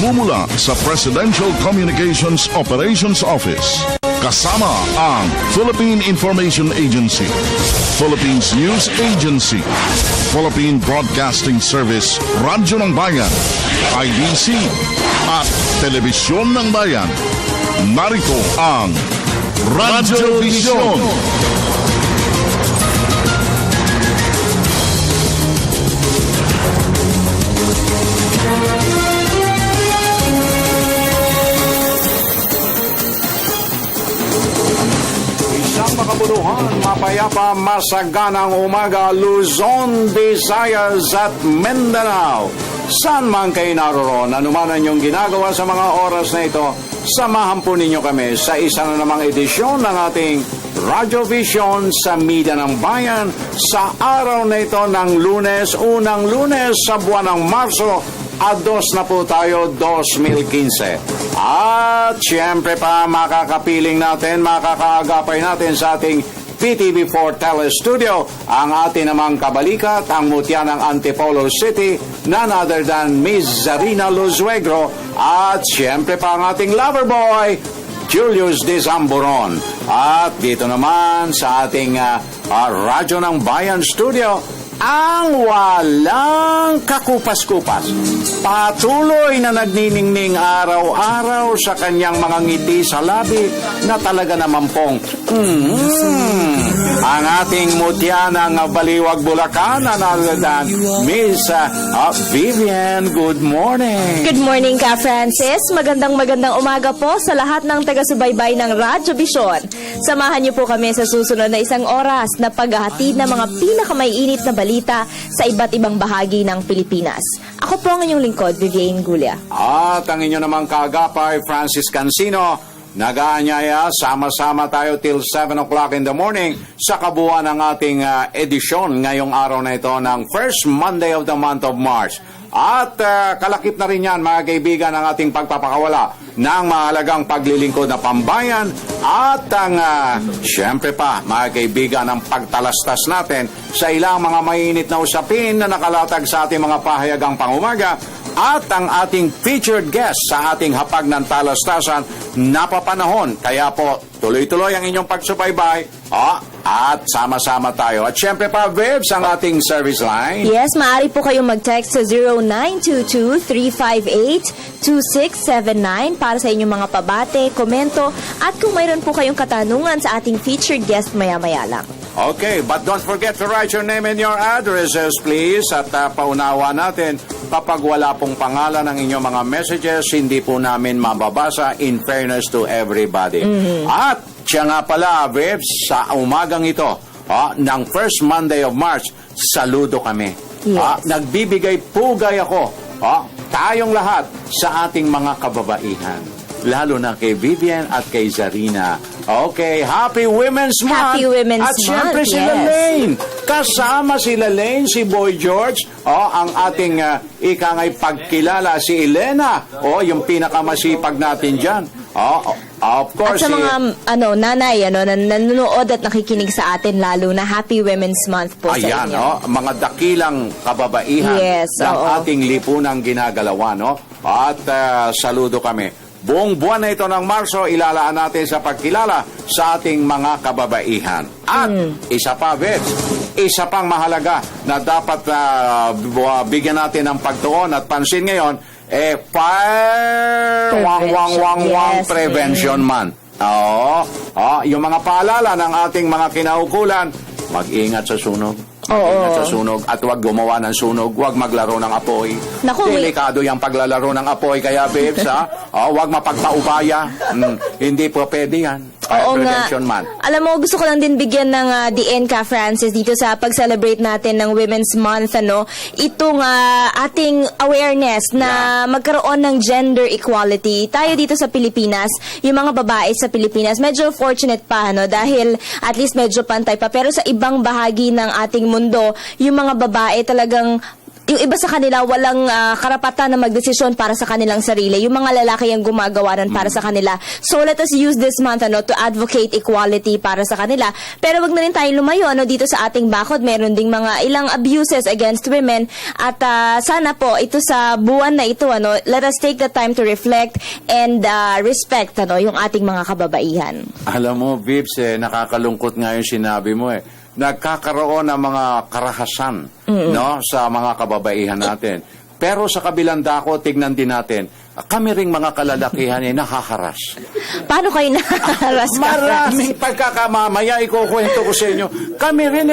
nagmumula sa Presidential Communications Operations Office. Kasama ang Philippine Information Agency, Philippines News Agency, Philippine Broadcasting Service, Radyo ng Bayan, IDC, at Telebisyon ng Bayan. Narito ang Radyo Vision. Isang makabuluhan, mapayapa, masaganang umaga, Luzon, Visayas at Mindanao. Saan man kayo naroon, anuman ang inyong ginagawa sa mga oras na ito, samahan po ninyo kami sa isa na namang edisyon ng ating Radyo Vision sa Media ng Bayan sa araw na ito ng Lunes, unang Lunes sa buwan ng Marso, ados na po tayo 2015. At siyempre pa makakapiling natin, makakaagapay natin sa ating PTV4 Telestudio ang ating namang kabalikat, ang mutya ng Antipolo City, none other than Miss Zarina Luzuegro, at siyempre pa ang ating lover boy, Julius Desamburon. At dito naman sa ating Radyo ng Bayan Studio, ang walang kakupas-kupas. Patuloy na nagniningning araw-araw sa kanyang mga ngiti sa labi na talaga naman pong ang ating mutya ng Baliwag, Bulacan, another Miss Vivian. Good morning. Good morning ka, Francis. Magandang umaga po sa lahat ng taga-subaybay ng Radyo Vision. Samahan niyo po kami sa susunod na isang oras na paghahatid ng mga pinakamaiinit na balita sa iba't ibang bahagi ng Pilipinas. Ako po ang inyong lingkod, Vivian Gulia. At ang inyo namang kaagapay, Francis Cancino. Nag-aanyaya, sama-sama tayo till 7 o'clock in the morning sa kabuuan ng ating edisyon ngayong araw na ito ng first Monday of the month of March. At kalakip na rin yan, mga kaibigan, ang ating pagpapakawala ng mahalagang paglilingkod na pambayan at ang siyempre pa, mga kaibigan, ang pagtalastas natin sa ilang mga mainit na usapin na nakalatag sa ating mga pahayagang pangumaga at ang ating featured guest sa ating hapag ng talastasan napapanahon. Kaya po, tuloy-tuloy ang inyong pagsubaybay at sama-sama tayo. At syempre pa, Vibs, ang ating service line. Yes, maaari po kayong mag-text sa 0922-358-2679 para sa inyong mga pabate, komento, at kung mayroon po kayong katanungan sa ating featured guest maya-maya lang. Okay, but don't forget to write your name and your addresses, please. At paunawa natin, kapag wala pong pangalan ng inyong mga messages, hindi po namin mababasa in fairness to everybody. At siya nga pala, Vibs, sa umagang ito, ng first Monday of March, saludo kami. Yes. Nagbibigay pugay ako, tayong lahat sa ating mga kababaihan. Lalo na kay Vivian at kay Zarina. Okay, Happy Women's Month! Happy Women's At syempre Month, sila yes. Lane. Kasama sila Lane, si Boy George, ang ating ikangay pagkilala, si Elena, yung pinakamasipag natin dyan. Of course. At sa mga nanay nanonood at nakikinig sa atin, lalo na Happy Women's Month po Ayan, sa inyo. mga dakilang kababaihan Yes, ng oo. ating lipunang ginagalawan. At saludo kami. Buong buwan na ito ng Marso, ilalaan natin sa pagkilala sa ating mga kababaihan. At isa pa, Vets, isa pang mahalaga na dapat bigyan natin ng pagtuon at pansin ngayon, Fire Yes. Prevention Month. Yung mga paalala ng ating mga kinaukulan, mag-ingat sa sunog. Mag-ingat sa sunog at huwag gumawa ng sunog, huwag maglaro ng apoy. Naku, Delikado yung paglalaro ng apoy, kaya babes, huwag mapagpaubaya. Hindi po pwede yan. Oo nga. Prevention Month. Alam mo, gusto ko lang din bigyan ng DN ka, Francis, dito sa pag-celebrate natin ng Women's Month, itong ating awareness na magkaroon ng gender equality. Tayo dito sa Pilipinas, yung mga babae sa Pilipinas, medyo fortunate pa, dahil at least medyo pantay pa. Pero sa ibang bahagi ng ating mundo, yung mga babae talagang yung iba sa kanila walang karapatan na magdesisyon para sa kanilang sarili. Yung mga lalaki ang gumagawa nun para sa kanila. So let us use this month to advocate equality para sa kanila. Pero wag na rin tayo lumayo dito sa ating bakod. Meron ding mga ilang abuses against women at sana po ito sa buwan na ito let us take the time to reflect and respect yung ating mga kababaihan. Alam mo, Vips, nakakalungkot nga yung sinabi mo Nagkakaroon ng mga karahasan sa mga kababaihan natin. Pero sa kabilang dako, tignan din natin, kami ring mga kalalakihan nahaharas. Paano kayo nahaharas? Maraming pagkakamamaya, ikukwento ko sa inyo. Kami rin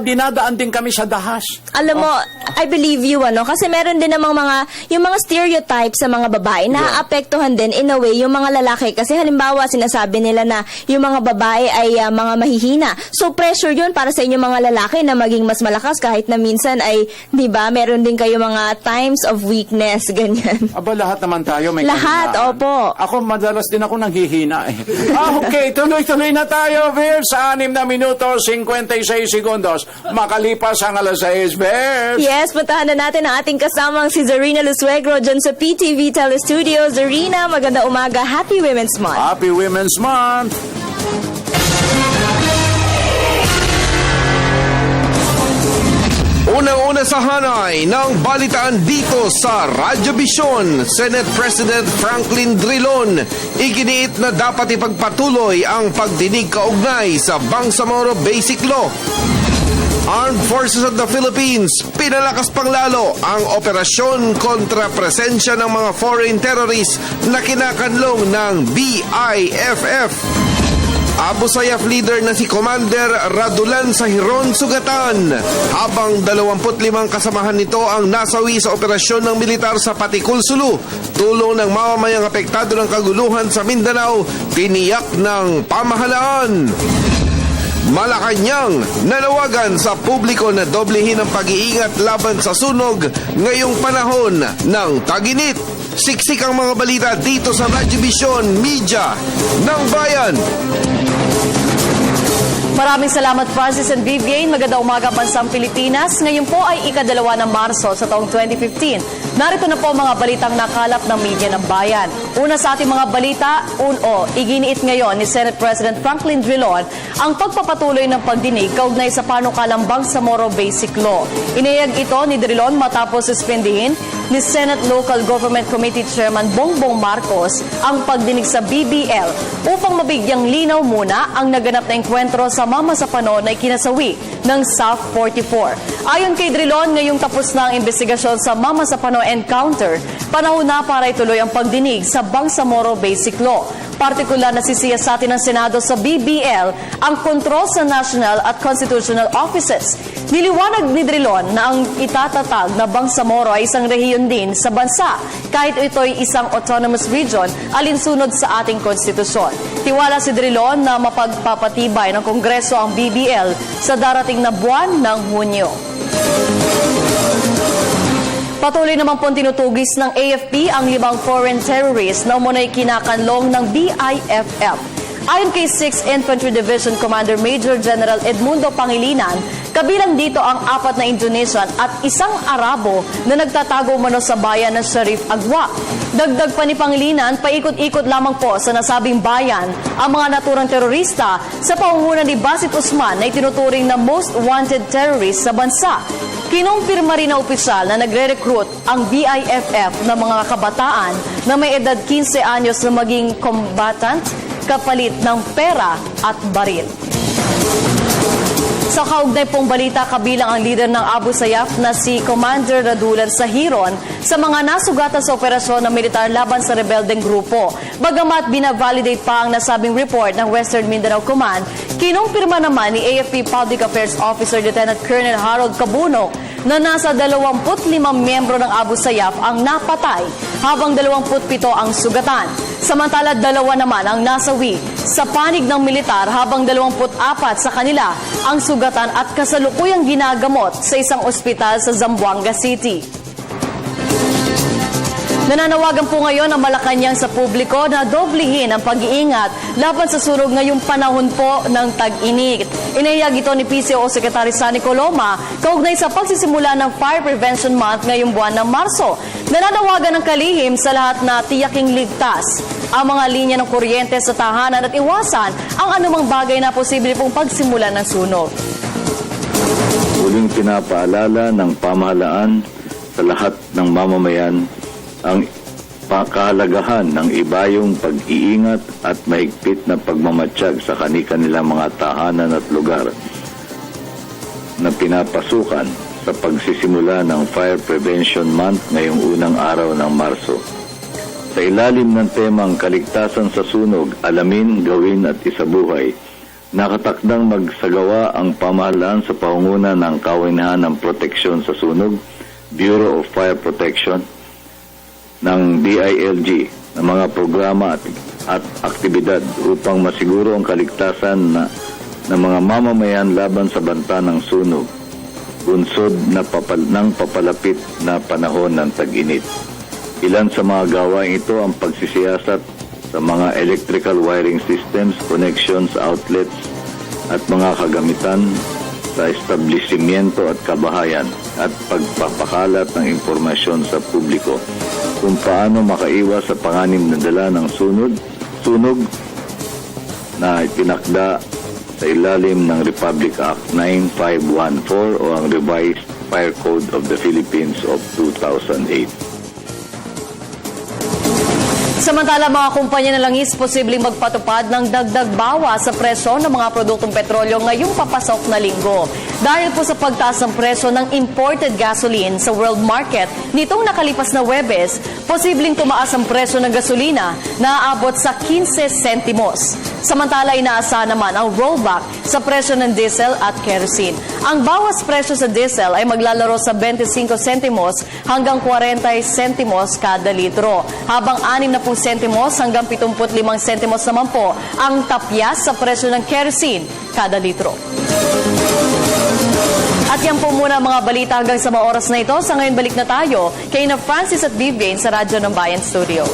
dinadaan din kami sa dahas. Alam mo, I believe you, kasi meron din namang yung mga stereotypes sa mga babae, naaapektuhan din in a way yung mga lalaki. Kasi halimbawa, sinasabi nila na yung mga babae ay mga mahihina. So, pressure yun para sa inyo mga lalaki na maging mas malakas kahit na minsan ay, di ba, meron din kayo mga times of weakness, ganyan. Aba, lahat naman tayo may Lahat, kahinaan. opo. Ako, madalas din ako nanghihina Okay, tuloy-tuloy na tayo, Vips. Sa 6 na minuto, 56 segundos. Makalipas ang alas 6, Vips. Yes, puntahan na natin ang ating kasamang si Zarina Lusuegro dyan sa PTV Telestudio. Zarina, maganda umaga. Happy Women's Month. Happy Women's Month. Unang-una sa hanay ng balitaan dito sa Radyo Vision, Senate President Franklin Drilon iginiit na dapat ipagpatuloy ang pagdinig kaugnay sa Bangsamoro Basic Law. Armed Forces of the Philippines pinalakas pang lalo ang operasyon kontra presensya ng mga foreign terrorists na kinakanlong ng BIFF. Abu Sayyaf leader na si Commander Radulan Sahiron sugatan, habang 25 kasamahan nito ang nasawi sa operasyon ng militar sa Patikul, Sulu. Tulong ng mamamayang apektado ng kaguluhan sa Mindanao, tiniyak ng pamahalaan. Malacanang nanawagan sa publiko na doblehin ang pag-iingat laban sa sunog ngayong panahon ng tag-init. Siksik ang mga balita dito sa Radyo Vision Media ng Bayan. Maraming salamat, Francis and Vivian. Magandang umaga, Bansang Pilipinas. Ngayon po ay ika-2 ng Marso sa taong 2015. Narito na po mga balitang nakalap ng media ng bayan. Una sa ating mga balita, iginiit ngayon ni Senate President Franklin Drilon ang pagpapatuloy ng pagdinig kaugnay sa panukalang Bangsamoro Basic Law. Inayag ito ni Drilon matapos suspindihin ni Senate Local Government Committee Chairman Bongbong Marcos ang pagdinig sa BBL upang mabigyang linaw muna ang naganap na enkwentro sa Mama Sapano na ikinasawi ng South 44. Ayon kay Drilon, ngayong tapos na ang investigasyon sa Mama Sapano encounter, panahon na para ituloy ang pagdinig sa Bangsamoro Basic Law. Partikular na sisiyasatin ng Senado sa BBL ang kontrol sa national at constitutional offices. Niliwanag ni Drilon na ang itatatag na Bangsamoro ay isang rehiyon din sa bansa, kahit ito'y isang autonomous region alinsunod sa ating konstitusyon. Tiwala si Drilon na mapagpapatibay ng Kongreso ang BBL sa darating na buwan ng Hunyo. Patuloy naman pong tinutugis ng AFP ang 5 foreign terrorists na umunay kinakanlong ng BIFF. Ayon kay 6th Infantry Division Commander Major General Edmundo Pangilinan, kabilang dito ang 4 na Indonesian at 1 Arabo na nagtatago umano sa bayan ng Sharif Agwa. Dagdag pa ni Pangilinan, paikot-ikot lamang po sa nasabing bayan ang mga naturang terorista sa pangunguna ni Basit Usman na itinuturing na most wanted terrorist sa bansa. Kinumpirma rin na opisyal na nagre-recruit ang BIFF ng mga kabataan na may edad 15 anyos na maging combatant kapalit ng pera at baril. Sa kaugnay pong balita, kabilang ang leader ng Abu Sayyaf na si Commander Radulan Sahiron sa mga nasugatan sa operasyon ng militar laban sa rebeldeng grupo. Bagamat binavalidate pa ang nasabing report ng Western Mindanao Command, kinumpirma naman ni AFP Public Affairs Officer Lieutenant Colonel Harold Cabuno na nasa 25 miyembro ng Abu Sayyaf ang napatay habang 27 ang sugatan. Samantala, 2 naman ang nasawi sa panig ng militar habang 24 sa kanila ang sugatan at kasalukuyang ginagamot sa isang ospital sa Zamboanga City. Nananawagan po ngayon ang Malacanang sa publiko na doblehin ang pag-iingat laban sa sunog ngayong panahon po ng tag-init. Inihayag ito ni PCO Secretary Sunny Coloma kaugnay sa pagsisimula ng Fire Prevention Month ngayong buwan ng Marso. Nananawagan ng kalihim sa lahat na tiyaking ligtas ang mga linya ng kuryente sa tahanan at iwasan ang anumang bagay na posible pong pagsimula ng sunog. Muling pinapaalala ng pamahalaan sa lahat ng mamamayan ang kahalagahan ng ibayong pag-iingat at mahigpit na pagmamatsyag sa kani-kanilang mga tahanan at lugar na pinapasukan sa pagsisimula ng Fire Prevention Month ngayong unang araw ng Marso. Sa ilalim ng temang kaligtasan sa sunog, alamin, gawin at isabuhay, nakatakdang magsagawa ang pamahalaan sa pangunguna ng Kawinahan ng Proteksyon sa Sunog, Bureau of Fire Protection, ng DILG ng mga programa at aktibidad upang masiguro ang kaligtasan ng mga mamamayan laban sa banta ng sunog, bunsod ng papalapit na panahon ng tag-init. Ilan sa mga gawain ito ang pagsisiyasat sa mga electrical wiring systems, connections, outlets at mga kagamitan sa establishmento at kabahayan at pagpapakalat ng impormasyon sa publiko kung paano makaiwas sa panganib na dala ng sunog na itinakda sa ilalim ng Republic Act 9514 o ang Revised Fire Code of the Philippines of 2008. Samantala, mga kumpanya ng langis posibleng magpatupad ng dagdag bawas sa presyo ng mga produktong petrolyo ngayong papasok na linggo. Dahil po sa pagtaas ng presyo ng imported gasoline sa world market nitong nakalipas na Huwebes, posibleng tumaas ang presyo ng gasolina na aabot sa 15 sentimos. Samantala, inaasahan naman ang rollback sa presyo ng diesel at kerosene. Ang bawas presyo sa diesel ay maglalaro sa 25 sentimos hanggang 40 sentimos kada litro, habang 60 sentimos hanggang 75 sentimos naman po ang tapyas sa presyo ng kerosene kada litro. At yan po muna mga balita hanggang sa mga oras na ito. Sa ngayon, balik na tayo kay na Francis at Vivian sa Radyo ng Bayan Studio.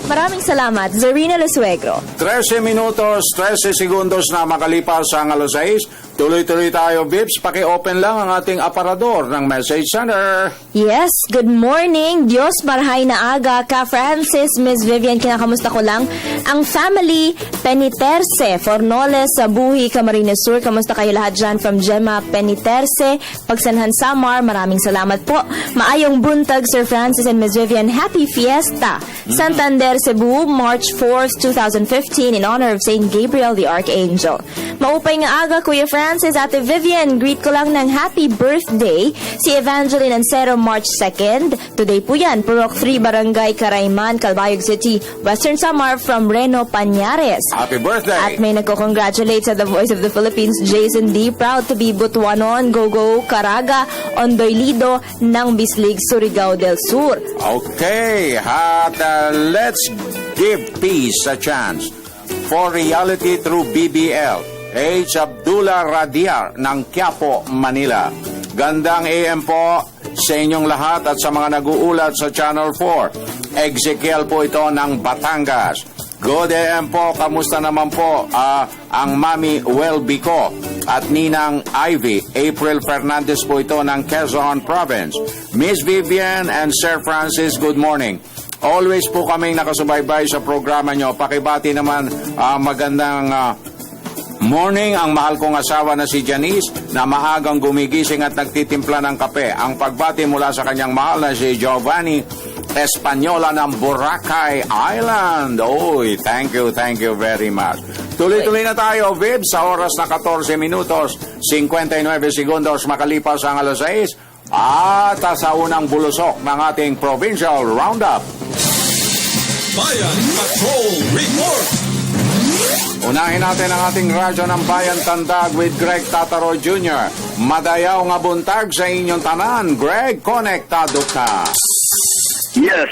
Maraming salamat, Zarina Lusuegro. 13 minutos, 13 segundos na makalipas ang alas 6. Tuloy-tuloy tayo, Vips. Paki-open lang ang ating aparador ng Message Center. Yes, good morning. Diyos marhay na aga. Ka Francis, Miss Vivian, kinakamusta ko lang. Ang family Peniterse, Fornoles, sa Buhi, Camarines Sur. Kamusta kayo lahat dyan from Gemma Peniterse, Pagsanhan Samar. Maraming salamat po. Maayong buntag, Sir Francis and Miss Vivian. Happy Fiesta. Santander, Cebu, March 4th, 2015 in honor of Saint Gabriel the Archangel. Maupay nga aga, Kuya Francis, Ate Vivian. Greet ko lang ng happy birthday si Evangeline Ancero, March 2nd. Today po yan, Purok 3, Barangay Carayman, Calbayog City, Western Samar from Reno, Pañares. Happy birthday! At may nagko-congratulate sa The Voice of the Philippines, Jason D. Proud to be Butuanon, Gogo, Caraga, Ondoy Lido ng Bislig, Surigao del Sur. Okay, at let's give peace a chance for reality through BBL. H. Abdullah Radiar ng Quiapo, Manila. Gandang AM po sa inyong lahat at sa mga nag-uulat sa Channel 4. Ezekiel po ito ng Batangas. Good AM po, kamusta naman po ang Mami Welby ko at Ninang Ivy. April Fernandez po ito ng Quezon Province. Miss Vivian and Sir Francis, good morning. Always po kaming nakasubaybay sa programa nyo. Pakibati naman magandang morning ang mahal kong asawa na si Janice na maagang gumigising at nagtitimpla ng kape. Ang pagbati mula sa kanyang mahal na si Giovanni Espanyola ng Boracay Island. Oy, thank you very much. Tuloy-tuloy na tayo, Viv, sa oras na 14 minutos, 59 segundos makalipas ang alas 6 at sa unang bulusok ng ating Provincial Roundup. Bayan Patrol Report! Unahin natin ang ating radyo ng Bayan Tandag with Greg Tataro Jr. Madayaw nga buntag sa inyong tanan. Greg, konektado ka. Yes,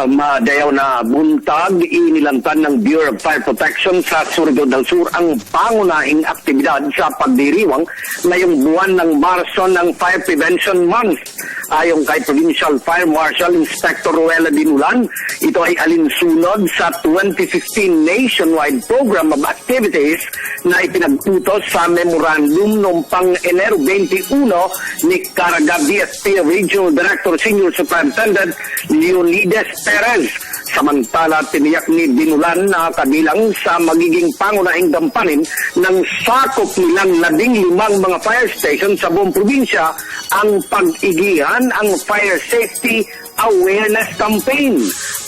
madayaw na buntag, inilantan ng Bureau of Fire Protection sa Surigao del Sur ang pangunahing aktibidad sa pagdiriwang ngayong buwan ng Marso ng Fire Prevention Month. Ayon kay Provincial Fire Marshal Inspector Ruela Binulan, ito ay alinsunod sa 2015 nationwide program of activities na ipinagtutos sa memorandum noong pang-Enero 21 ni Caraga DSP Regional Director Senior Superintendent Leonidas Perez. Samantala, tiniyak ni Binulan na kabilang sa magiging pangunahing gampanin ng sakop nilang 15 mga fire station sa buong probinsya ang pag-igihan ang Fire Safety Awareness Campaign.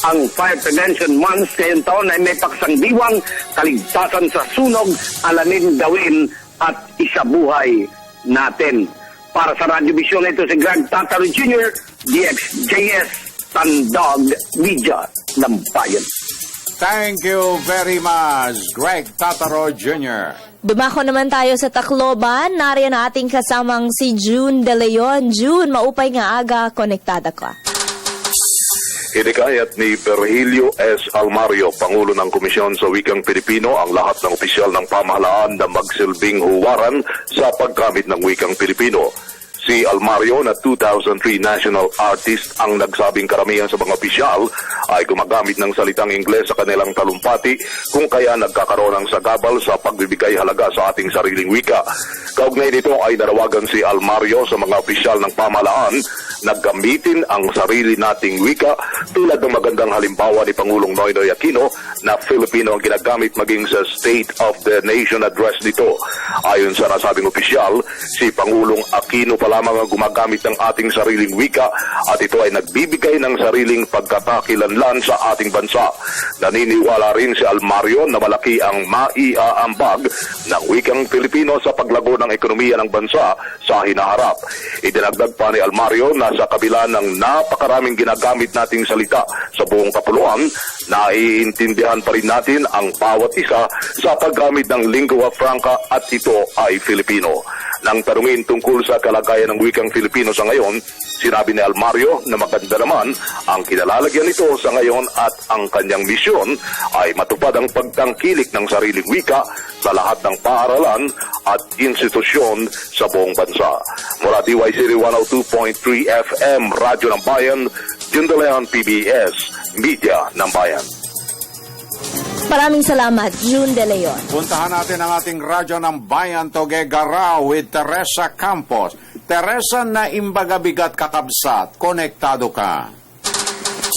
Ang Fire Prevention Month ngayong taon ay may paksangdiwang kaligtasan sa sunog, alamin, gawin at isabuhay natin. Para sa Radyo Vision, ito si Greg Tataro Jr., DXJS, Tandog Media ng Bayan. Thank you very much, Greg Tataro Jr. Dumako naman tayo sa Tacloban. Nariyan na ating kasamang si June De Leon. June, maupay nga aga, konektada ka. Hinikayat ni Virgilio S. Almario, Pangulo ng Komisyon sa Wikang Pilipino, ang lahat ng opisyal ng pamahalaan na magsilbing huwaran sa paggamit ng wikang Pilipino. Si Almario, na 2003 national artist, ang nagsabing karamihan sa mga opisyal ay gumagamit ng salitang Ingles sa kanilang talumpati, kung kaya nagkakaroon ng sagabal sa pagbibigay halaga sa ating sariling wika. Kaugnay nito ay nanawagan si Almario sa mga opisyal ng pamahalaan na gamitin ang sarili nating wika, tulad ng magandang halimbawa ni Pangulong Noynoy Aquino na Filipino ang ginagamit maging sa State of the Nation address nito. Ayon sa nasabing opisyal, si Pangulong Aquino pa lamang ang gumagamit ng ating sariling wika at ito ay nagbibigay ng sariling pagkakakilanlan sa ating bansa. Naniniwala rin si Almario na malaki ang maiaambag ng wikang Pilipino sa paglago ng ekonomiya ng bansa sa hinaharap. Idinagdag pa ni Almario na sa kabila ng napakaraming ginagamit nating salita sa buong kapuluan, naiintindihan pa rin natin ang bawat isa sa paggamit ng lingua franca at ito ay Filipino. Nang tanungin tungkol sa kalagayan ng wikang Filipino sa ngayon, sinabi ni Almario na maganda naman ang kinalalagyan nito sa ngayon at ang kanyang misyon ay matupad ang pagtangkilik ng sariling wika sa lahat ng paaralan at institusyon sa buong bansa. Mula DYCity 102.3 FM, Radyo ng Bayan, June De Leon, PBS, Media ng Bayan. Maraming salamat, June De Leon. Puntahan natin ang ating radyo ng Bayan, Tuguegarao with Teresa Campos. Teresa, na imbagabigat kakabsat, konektado ka.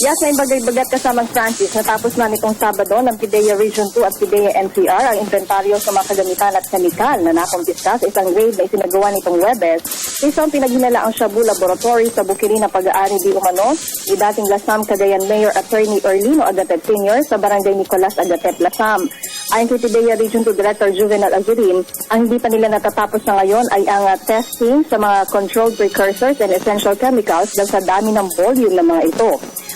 Yes, na imbagay-bagat kasamang Francis. Natapos na nitong Sabado ng PIDEA Region 2 at PIDEA NCR ang inventaryo sa mga kagamitan at kemikal na nakumpiska sa isang raid na isinagawa nitong Webes sa isang pinaghinala ang Shabu Laboratory sa Bukirin na pag-aari di umano ni dating Lasam Cagayan Mayor Attorney Orlino Agatet Sr. sa Barangay Nicolas Agatet, Lasam. Ayon kay PIDEA Region 2 Director Juvenal Azurin, ang hindi pa nila natatapos na ngayon ay ang testing sa mga controlled precursors and essential chemicals dahil sa dami ng volume ng mga ito.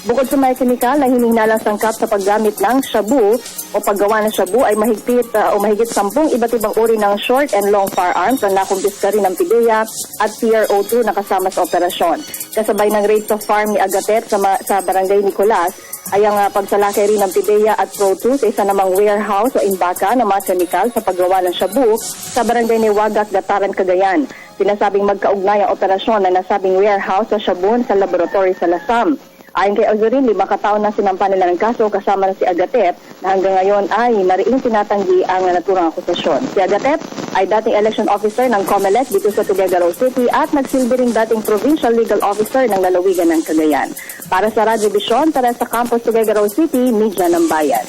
Bukod sa mga kemikal na hinihinalang sangkap sa paggamit ng shabu o paggawa ng shabu ay mahigit 10 iba't ibang uri ng short and long firearms ang nakumpiska rin ng PIDEA at PRO2 na kasama sa operasyon. Kasabay ng raid sa farm ni Agatet sa Barangay Nicolas ay ang pagsalakay rin ng PIDEA at PRO2 sa isa namang warehouse o imbaka ng mga kemikal sa paggawa ng shabu sa Barangay Niwagat, Gataran, Cagayan. Sinasabing magkaugnay ang operasyon na nasabing warehouse sa shabu sa laboratory sa Lasam. Ayon kay Azurin, 5 kataon na sinampa nila ng kaso kasama na si Agatet na hanggang ngayon ay mariing tinatanggi ang naturang akusasyon. Si Agatet ay dating election officer ng COMELEC dito sa Tuguegarao City at nagsilbi ring dating provincial legal officer ng lalawigan ng Cagayan. Para sa Radyo Vision, Teresa Campos, Tuguegarao City, Media ng Bayan.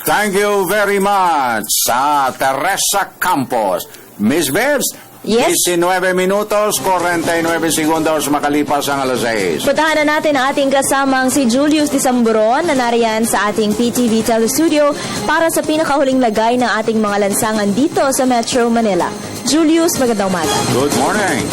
Thank you very much sa Teresa Campos. Miss Bebs, Yes. 19 minutos, 49 segundos makalipas ang alas 6. Puntahan na natin ang ating kasamang si Julius Disamburon na nariyan sa ating PTV Telestudio para sa pinakahuling lagay ng ating mga lansangan dito sa Metro Manila. Julius, magandang umaga. Good morning.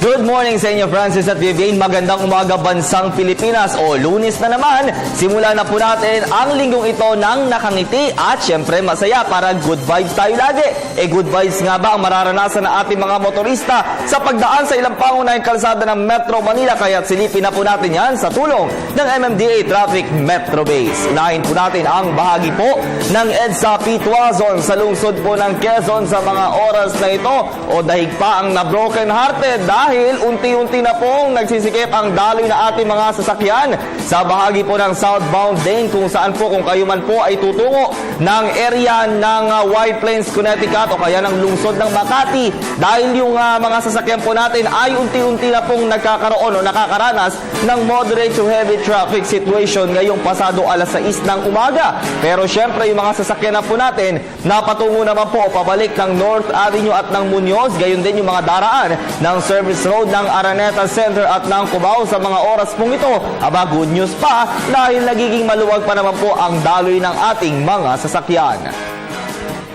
Good morning sa inyo, Francis at Vivian. Magandang umaga, bansang Pilipinas. O Lunes na naman, simula na po natin ang linggong ito ng nakangiti at syempre masaya para good vibes tayo lagi. Good vibes nga ba ang mararanasan ng ating mga motorista sa pagdaan sa ilang pangunahing kalsada ng Metro Manila? Kaya silipin na po natin yan sa tulong ng MMDA Traffic Metro Base. Unahin po natin ang bahagi po ng EDSA Pituazon sa lungsod po ng Quezon sa mga oras na ito o dahig pa ang na-broken hearted dahil dahil unti-unti na pong nagsisikip ang daloy na ating mga sasakyan sa bahagi po ng southbound lane kung saan po kung kayo man po ay tutungo ng area ng White Plains, Connecticut o kaya ng lungsod ng Makati dahil yung mga sasakyan po natin ay unti-unti na pong nagkakaroon o nakakaranas ng moderate to heavy traffic situation ngayong pasado alas 6 ng umaga. Pero syempre yung mga sasakyan na po natin napatungo naman po pabalik ng North Avenue at ng Muñoz, gayon din yung mga daraan ng service road ng Araneta Center at ng Cubao sa mga oras pong ito. Aba, good news pa dahil nagiging maluwag pa naman po ang daloy ng ating mga sasakyan.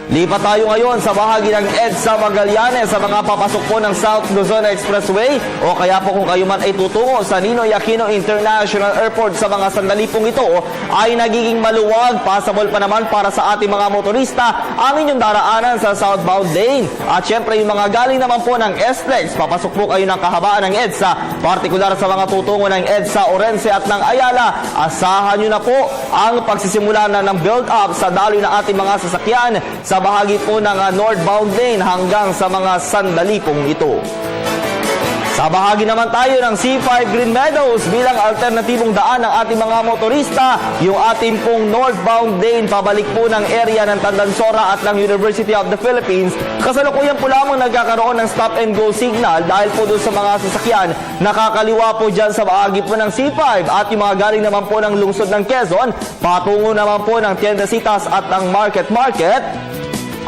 Lipat tayo ngayon sa bahagi ng EDSA Magallanes sa mga papasok po ng South Luzon Expressway o kaya po kung kayo man ay tutungo sa Ninoy Aquino International Airport sa mga sandali pong ito ay nagiging maluwag, passable pa naman para sa ating mga motorista ang inyong daraanan sa southbound lane. At syempre yung mga galing naman po ng SLEX, papasok po kayo ng kahabaan ng EDSA, partikular sa mga tutungo ng EDSA Orense at ng Ayala. Asahan nyo na po ang pagsisimula na ng build-up sa daloy ng ating mga sasakyan sa bahagi po ng northbound lane hanggang sa mga sandali pong ito. Sa bahagi naman tayo ng C5 Green Meadows bilang alternatibong daan ng ating mga motorista, yung ating pong northbound lane pabalik po ng area ng Tandansora at ng University of the Philippines. Kasalukuyan po lamang nagkakaroon ng stop and go signal dahil po doon sa mga sasakyan nakakaliwa po dyan sa bahagi po ng C5 at yung mga galing naman po ng lungsod ng Quezon, patungo naman po ng Tiendesitas at ng Market.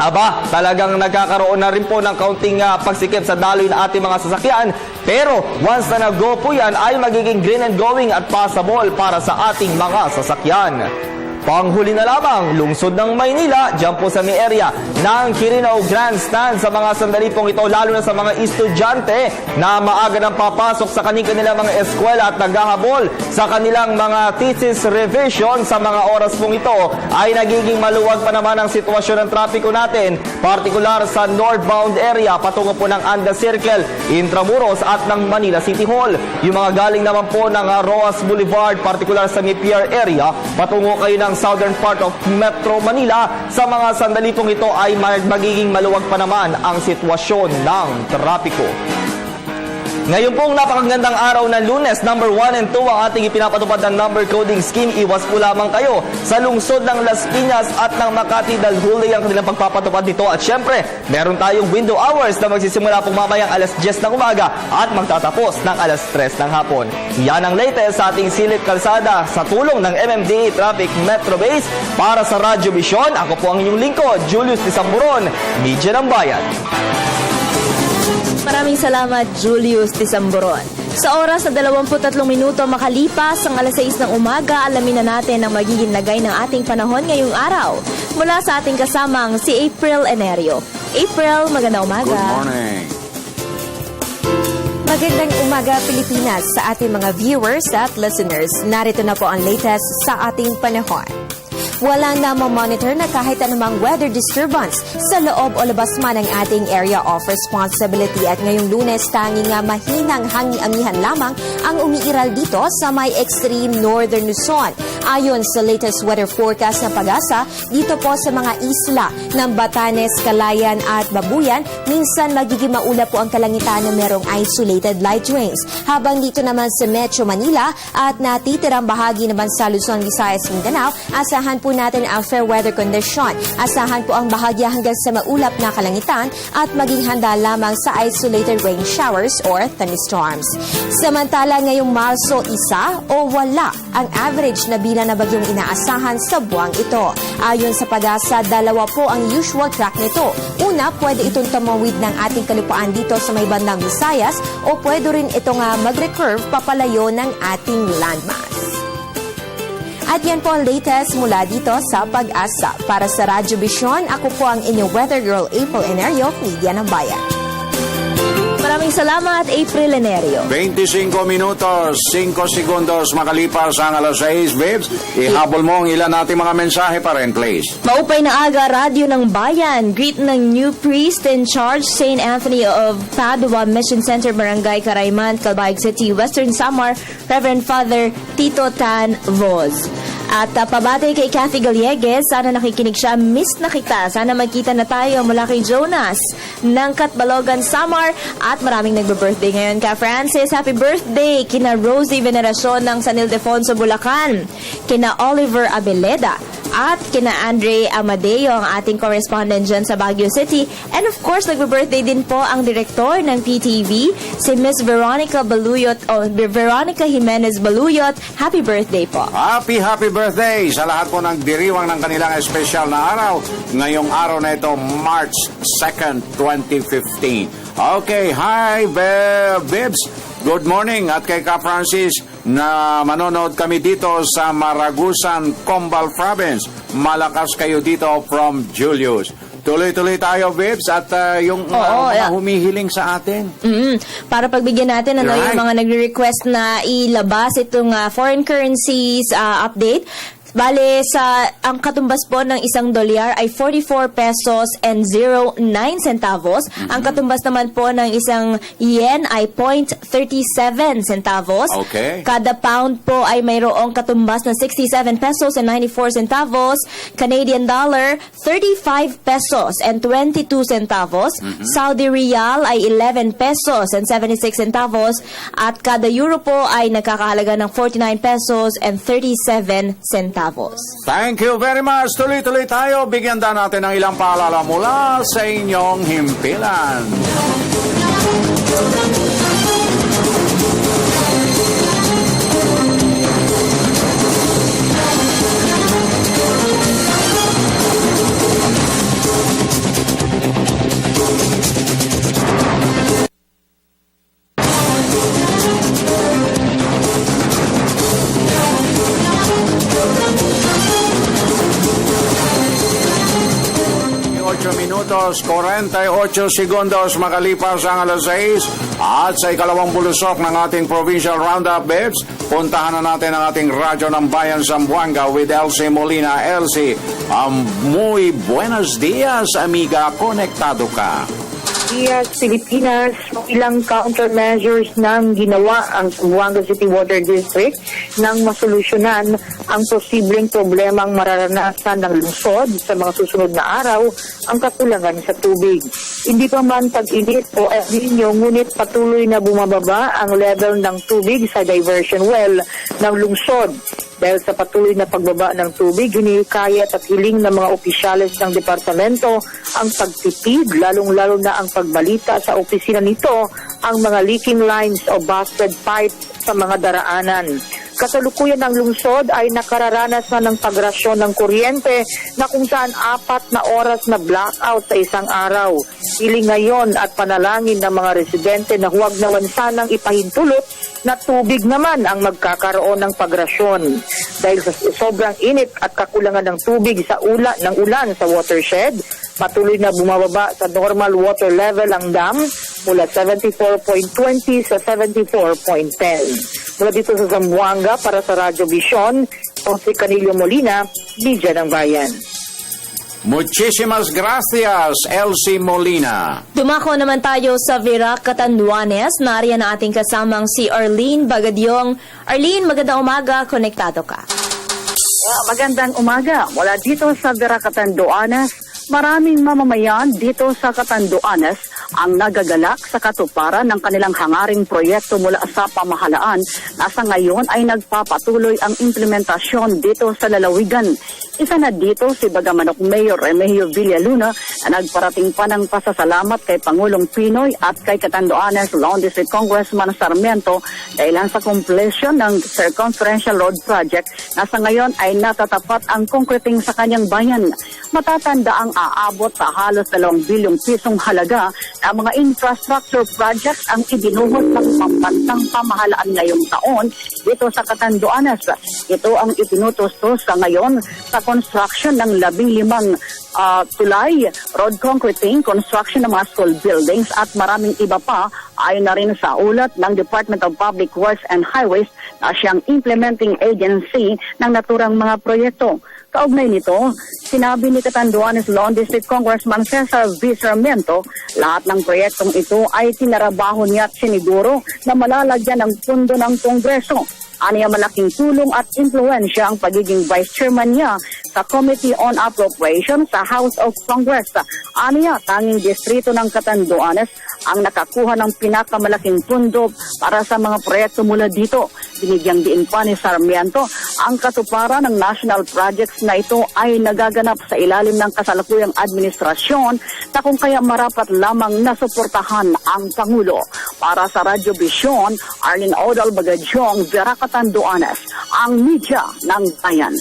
Aba, talagang nagkakaroon na rin po ng kaunting pagsikip sa daloy ng ating mga sasakyan. Pero once na nag-go po yan ay magiging green and going at passable para sa ating mga sasakyan. Panghuli na lamang, lungsod ng Maynila, dyan po sa may area ng Quirino Grandstand sa mga sandali pong ito, lalo na sa mga estudyante na maaga nang papasok sa kanilang mga eskwela at naghahabol sa kanilang mga thesis revision sa mga oras pong ito, ay nagiging maluwag pa naman ang sitwasyon ng trapiko natin, partikular sa northbound area, patungo po ng Anda Circle, Intramuros at ng Manila City Hall. Yung mga galing naman po ng Roas Boulevard, partikular sa Pier area, patungo kayo ng southern part of Metro Manila, sa mga sandali pong ito ay magiging maluwag pa naman ang sitwasyon ng trapiko. Ngayon pong napakagandang araw ng Lunes, number 1 and 2 ang ating ipinapatupad ng number coding scheme. Iwas po lamang kayo sa lungsod ng Las Piñas at ng Makati dahil huli ang kanilang pagpapatupad nito. At syempre, meron tayong window hours na magsisimula pong mamayang alas 10 ng umaga at magtatapos ng alas 3 ng hapon. Yan ang latest sa ating silip kalsada sa tulong ng MMDA Traffic Metro Base. Para sa Radyo Vision, ako po ang inyong lingkod, Julius Tisamburon, Media ng Bayan. Maraming salamat, Julius Tisamburon. Sa oras na 23 minuto makalipas ang alas 6 ng umaga, alamin na natin ang magiging lagay ng ating panahon ngayong araw. Mula sa ating kasamang si April Enerio. April, magandang umaga. Good morning. Magandang umaga, Pilipinas, sa ating mga viewers at listeners. Narito na po ang latest sa ating panahon. Walang namamonitor na kahit anumang weather disturbance sa loob o labas man ng ating area of responsibility. At ngayong Lunes, tanging mahinang hangi-amihan lamang ang umiiral dito sa may extreme northern Luzon. Ayon sa latest weather forecast ng Pag-asa, dito po sa mga isla ng Batanes, Calayan at Babuyan, minsan magiging maulap po ang kalangitan na merong isolated light rains. Habang dito naman sa Metro Manila at natitirang bahagi naman sa Luzon, Visayas, Mindanao, asahan po natin ang fair weather condition. Asahan po ang bahagya hanggang sa maulap na kalangitan at maging handa lamang sa isolated rain showers or thunderstorms. Samantala ngayong Marso, isa o wala ang average na bilang na bagyong inaasahan sa buwang ito. Ayon sa Pag-asa, dalawa po ang usual track nito. Una, pwede itong tumawid ng ating kalupaan dito sa may bandang Visayas o pwede rin itong mag-recurve papalayo ng ating landmass. At yan po ang latest mula dito sa Pag-asa. Para sa Radyo Vision, ako po ang inyong weather girl, April Enerio, Media ng Bayan. Maraming salamat, April Enerio. 25 minutos, 5 segundos makalipas ang alas 6, babes. Ihabol mo ang ilan nating mga mensahe pa rin, please. Maupay na aga, Radyo ng Bayan. Greet ng new priest in charge, St. Anthony of Padua Mission Center, Barangay Carayman, Calbayog City, Western Samar, Reverend Father Tito Tan Voz. At pabati kay Kathy Gallegues, sana nakikinig siya, miss na kita. Sana magkita na tayo mula kay Jonas ng Katbalogan, Samar. At maraming nagbe-birthday ngayon ka, Francis. Happy birthday kina Rosie Veneracion ng San Ildefonso, Bulacan, kina Oliver Abeleda, at kina Andre Amadeo, ang ating correspondent dyan sa Baguio City. And of course, nagbe-birthday din po ang direktor ng PTV, si Miss Veronica Jimenez Baluyot. Happy birthday po. Happy birthday sa lahat po ng diriwang ng kanilang espesyal na araw. Ngayong araw na ito, March 2nd, 2015. Okay, hi, Bibs. Good morning. At kay Ka Francis, na manonood kami dito sa Maragusan, Combal Province. Malakas kayo dito from Julius. Tuloy-tuloy tayo, Bibs, at yung mga humihiling sa atin. Para pagbigyan natin yung mga nagre-request na ilabas itong foreign currencies update. Bale, ang katumbas po ng $1 ay 44 pesos and 09 centavos. Ang katumbas naman po ng isang yen ay 0.37 centavos. Okay. Kada pound po ay mayroong katumbas na 67 pesos and 94 centavos. Canadian dollar, 35 pesos and 22 centavos. Saudi Riyal ay 11 pesos and 76 centavos. At kada euro po ay nakakahalaga ng 49 pesos and 37 centavos. Thank you very much. Tuloy-tuloy tayo. Bigyan na natin ng ilang paalala mula sa inyong himpilan. Minutos, 48 segundos makalipas ang alas 6 at sa ikalawang bulusok ng ating Provincial Roundup, Babes, puntahan na natin ang ating radyo ng Bayan Zamboanga with Elsie Molina. Elsie, muy buenos dias, amiga. Konektado ka. Dias, Pilipinas, ilang countermeasures nang ginawa ang Zamboanga City Water District nang masolusyonan ang posibleng problemang mararanasan ng lungsod sa mga susunod na araw, ang kakulangan sa tubig. Hindi pa man tag-init o El Niño, ngunit patuloy na bumababa ang level ng tubig sa diversion well ng lungsod. Dahil sa patuloy na pagbaba ng tubig, hinihikayat at hiling ng mga opisyales ng departamento ang pagtipid, lalong-lalo na ang pagbalita sa opisina nito ang mga leaking lines o busted pipes sa mga daraanan. Kasalukuyan ng lungsod ay nakararanas na ng pagrasyon ng kuryente na kung saan 4 na oras na blackout sa isang araw. Hiling ngayon at panalangin ng mga residente na huwag naman sanang ipahintulot na tubig naman ang magkakaroon ng pagrasyon. Dahil sa sobrang init at kakulangan ng tubig sa ng ulan sa watershed, patuloy na bumababa sa normal water level ang dam mula 74.20 sa 74.10. Mula dito sa Zamboanga para sa Radyo Vision, si Canilio Molina, Media ng Bayan. Muchísimas gracias, Elsie Molina. Dumako naman tayo sa Virac, Catanduanes. Nariyan na ating kasamang si Arlene Bagadyong. Arlene, magandang umaga. Konektado ka. Magandang umaga. Mula dito sa Virac, Catanduanes, maraming mamamayan dito sa Catanduanes ang nagagalak sa katuparan ng kanilang hangaring proyekto mula sa pamahalaan na sa ngayon ay nagpapatuloy ang implementasyon dito sa lalawigan. Isa na dito si Bagamanok Mayor Remigio Villaluna na nagparating pa ng pasasalamat kay Pangulong Pinoy at kay Catanduanes Lone District Congressman Sarmiento dahil sa completion ng Circumferential Road Project na sa ngayon ay natatapat ang concreting sa kanyang bayan. Matatanda ang aabot sa halos 2 bilyong pisong halaga na mga infrastructure projects ang ibinuhos ng pambansang pamahalaan ngayong taon dito sa Catanduanes. Ito ang itinutustos sa ngayon sa construction ng 15 tulay, road concreting, construction ng mga school buildings at maraming iba pa ay na rin sa ulat ng Department of Public Works and Highways na siyang implementing agency ng naturang mga proyekto. Kaugnay nito, sinabi ni Catanduanes Lone District Congressman Cesar V. Sarmiento, lahat ng proyektong ito ay tinarabaho niya at siniguro na malalagyan ng pundo ng Kongreso. Aniya malaking tulong at impluensya ang pagiging vice chairman niya sa Committee on Appropriations sa House of Congress. Aniya, tanging distrito ng Catanduanes ang nakakuha ng pinakamalaking pundo para sa mga proyekto mula dito. Binigyang diin pa ni Sarmiento ang katuparan ng national projects na ito ay nagaganap sa ilalim ng kasalukuyang administrasyon na kung kaya marapat lamang nasuportahan ang Pangulo. Para sa Radyo Vision, Arlene Odal Bagadyong, Vera Catanduanes, ang media ng bayan.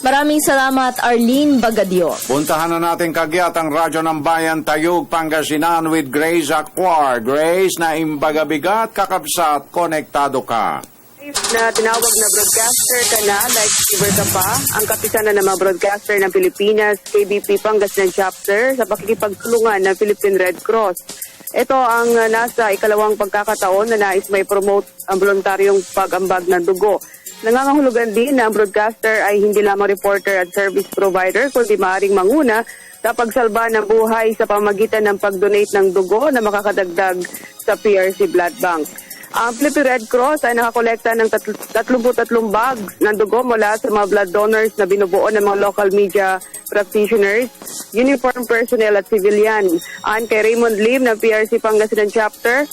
Maraming salamat, Arlene Bagadyo. Puntahan na natin kagyat ang Radyo ng Bayan, Tayug, Pangasinan with Grace Acquar. Grace, na imbagabigat, kakabsat, konektado ka. Na tinawag na broadcaster ka na, like Silver ka pa, ang kapisanan ng mga broadcaster ng Pilipinas, KBP Pangasinan Chapter, sa pakikipagtulungan ng Philippine Red Cross. Ito ang nasa ikalawang pagkakataon na nais may promote ang voluntaryong pag-ambag ng dugo. Nangangahulugan din na ang broadcaster ay hindi lamang reporter at service provider, kundi maaaring manguna sa pagsalba ng buhay sa pamagitan ng pag-donate ng dugo na makakadagdag sa PRC Blood Bank. Ang Philippine Red Cross ay nakakolekta ng 33 bags ng dugo mula sa mga blood donors na binubuo ng mga local media practitioners, uniform personnel at civilian. Ayon kay Raymond Lim ng PRC Pangasinan Chapter,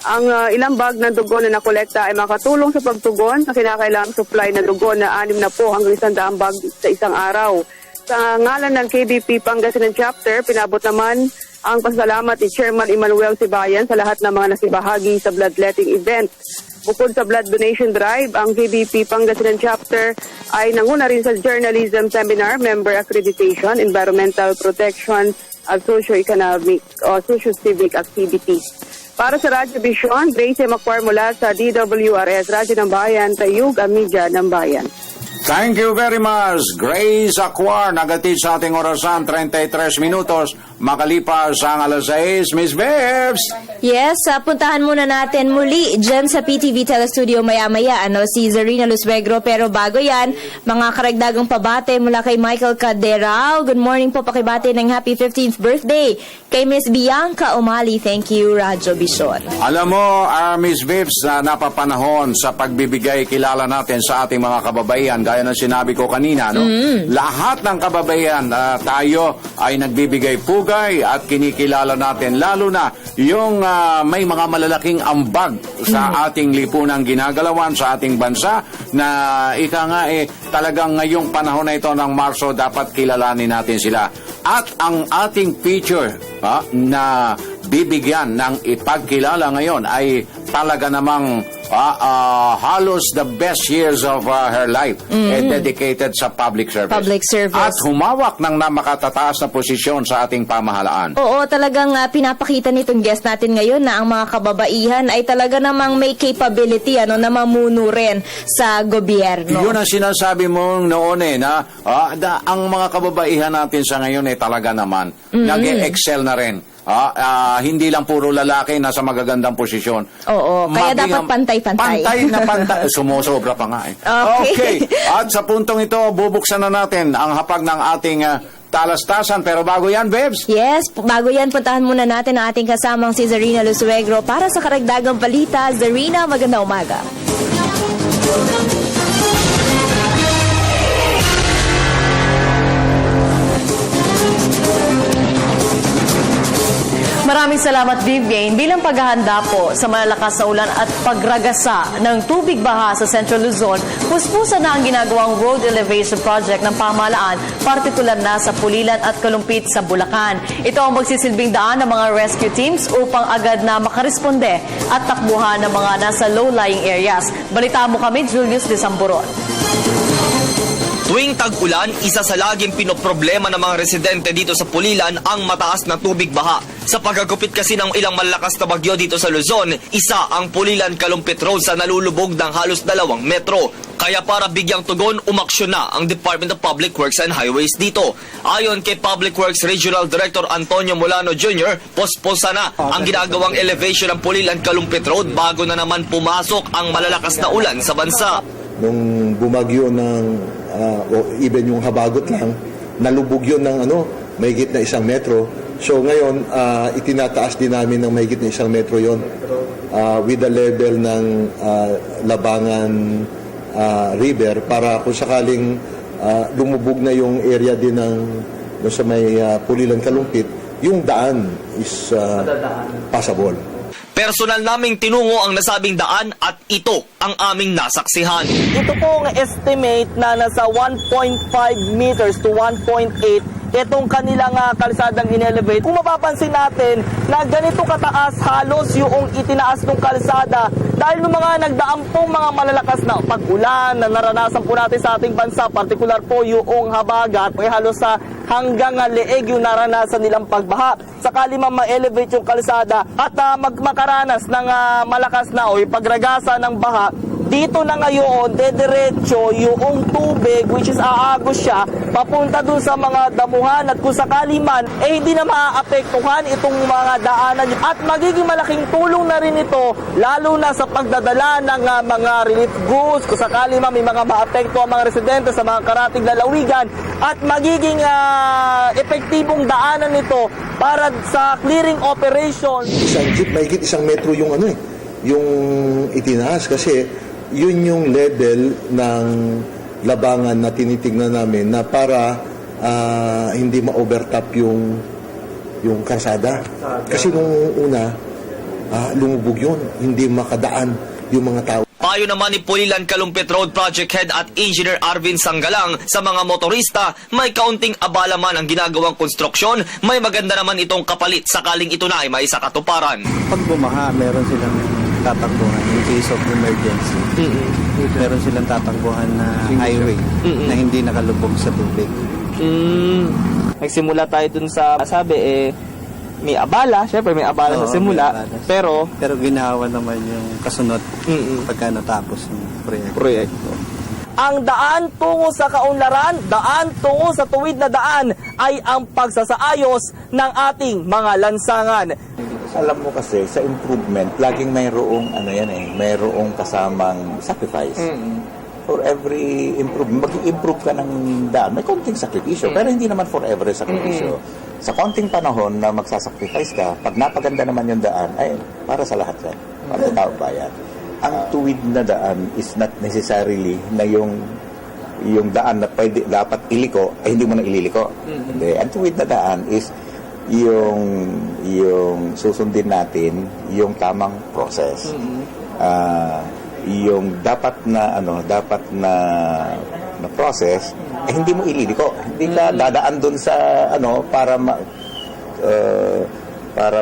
ang ilang bag ng dugo na nakolekta ay makatulong sa pagtugon sa kinakailangang supply na dugo na 60 hanggang 100 bag sa isang araw. Sa ngalan ng KBP Pangasinan Chapter, pinabot naman ang pasalamat ni Chairman Emmanuel Sibayan sa lahat ng mga nakibahagi sa bloodletting event. Bukod sa blood donation drive, ang KBP Pangasinan Chapter ay nanguna rin sa journalism seminar, member accreditation, environmental protection at socio-economic o socio-civic activities. Para sa Radyo Vision, Grace Acquar mula sa DWRS, Radyo ng Bayan, Tayug, ang media ng bayan. Thank you very much, Grace Acquar. Nagatid sa ating orasan, 33 minutos. Makalipas ang alas 6, Miss Bebs. Yes, puntahan muna natin muli dyan sa PTV Telestudio maya-maya, si Zarina Lusuegro. Pero bago yan, mga karagdagang pabate mula kay Michael Caderao. Good morning po, pakibate ng happy 15th birthday kay Miss Bianca Umali. Thank you, Radyo Vision. Alam mo, Miss Bebs, na napapanahon sa pagbibigay kilala natin sa ating mga kababaihan, gaya ng sinabi ko kanina, no? Lahat ng kababaihan, tayo ay nagbibigay pugay at kinikilala natin, lalo na yung may mga malalaking ambag sa ating lipunang ginagalawan sa ating bansa na ika nga talagang ngayong panahon na ito ng Marso dapat kilalanin natin sila. At ang ating feature na bibigyan ng ipagkilala ngayon ay talaga namang halos the best years of her life dedicated sa public service. Public service. At humawak ng namakatataas na posisyon sa ating pamahalaan. Oo, talagang pinapakita nitong guest natin ngayon na ang mga kababaihan ay talaga namang may capability na mamuno rin sa gobyerno. Yun ang sinasabi mo noon na ang mga kababaihan natin sa ngayon ay talaga naman nag-excel na rin. Hindi lang puro lalaki nasa magagandang posisyon. Oo, kaya dapat pantay-pantay. Pantay na pantay. Sumusobra pa nga Okay. At sa puntong ito, bubuksan na natin ang hapag ng ating talastasan. Pero bago yan, Bebs. Yes, bago yan, puntahan muna natin ang ating kasamang si Zarina Lusuegro para sa karagdagang balita. Zarina, magandang umaga. Maraming salamat, Vivian. Bilang paghahanda po sa malalakas na ulan at pagragasa ng tubig baha sa Central Luzon, puspusan na ang ginagawang road elevation project ng pamahalaan, partikular na sa Pulilan at Kalumpit sa Bulacan. Ito ang magsisilbing daan ng mga rescue teams upang agad na makaresponde at takbuhan ng mga nasa low-lying areas. Balita mo kami, Julius de Samburon. Tuwing tag-ulan, isa sa laging pinoproblema ng mga residente dito sa Pulilan ang mataas na tubig baha. Sa pagkagupit kasi ng ilang malalakas na bagyo dito sa Luzon, isa ang Pulilan-Kalumpit Road sa nalulubog ng halos 2 metro. Kaya para bigyang tugon, umaksyon na ang Department of Public Works and Highways dito. Ayon kay Public Works Regional Director Antonio Molano Jr., posposa na ang ginagawang elevation ng Pulilan-Kalumpit Road bago na naman pumasok ang malalakas na ulan sa bansa. Nung bumagyo ng o even yung habagot lang, nalubog yun ng mahigit na 1 metro. So ngayon, itinataas din namin ng mahigit na 1 metro yon with the level ng Labangan River para kung sakaling lumubog na yung area din ng doon sa may Pulilan Kalumpit, yung daan is passable. Personal naming tinungo ang nasabing daan at ito ang aming nasaksihan. Ito pong estimate na nasa 1.5 meters to 1.8 itong kanilang kalsadang in-elevate. Kung mapapansin natin na ganito kataas halos yung itinaas ng kalsada dahil ng mga nagdaang pong mga malalakas na pag-ulan na naranasan po natin sa ating bansa, partikular po yung habagat, may halos sa hanggang leeg yung naranasan nilang pagbaha. Sakali man ma-elevate yung kalsada at makaranas ng malakas na o pagragasa ng baha, dito na ngayon, dediretso yung tubig, which is aagos siya, papunta dun sa mga damuhan at kung sakali man, hindi na maaapektuhan itong mga daanan. At magiging malaking tulong na rin ito, lalo na sa pagdadala ng mga relief goods, kung sakali man may mga maapekto ang mga residente sa mga karating lalawigan, at magiging epektibong daanan nito para sa clearing operation. Isang jeep, mahigit 1 metro yung yung itinaas kasi yun yung level ng labangan na tinitignan namin na para hindi ma-overtop yung kalsada. Kasi nung una, lumubog yun, hindi makadaan yung mga tao. Payo naman ni Pulilan Kalumpit Road Project Head at Engineer Arvin Sanggalang sa mga motorista, may kaunting abala man ang ginagawang konstruksyon, may maganda naman itong kapalit sakaling ito na ay may sakatuparan. Pag bumaha, meron silang tatakbuhan in case of emergency. Meron silang tatakbuhan na highway na hindi nakalubog sa tubig. Nagsimula tayo dun sa sabi may abala, syempre may abala sa simula, pero ginawa naman yung kasunod pagka natapos yung proyekto. Ang daan tungo sa kaunlaran, daan tungo sa tuwid na daan ay ang pagsasaayos ng ating mga lansangan. Alam mo kasi sa improvement, laging mayroong mayroong kasamang sacrifice. For every improvement, mag-i-improve ka ng daan, may konting sakripisyo, pero hindi naman forever sakripisyo. Sa konting panahon na magsasacrifice ka, pag napaganda naman yung daan, ay para sa lahat yan, para sa tao bayan. Ang tuwid na daan is not necessarily na yung daan na dapat iliko, ay hindi mo na ililiko. Hindi. Ang tuwid na daan is yung susundin natin yung tamang process. Yung dapat na process hindi mo ililiko. Hindi ka dadaan doon sa para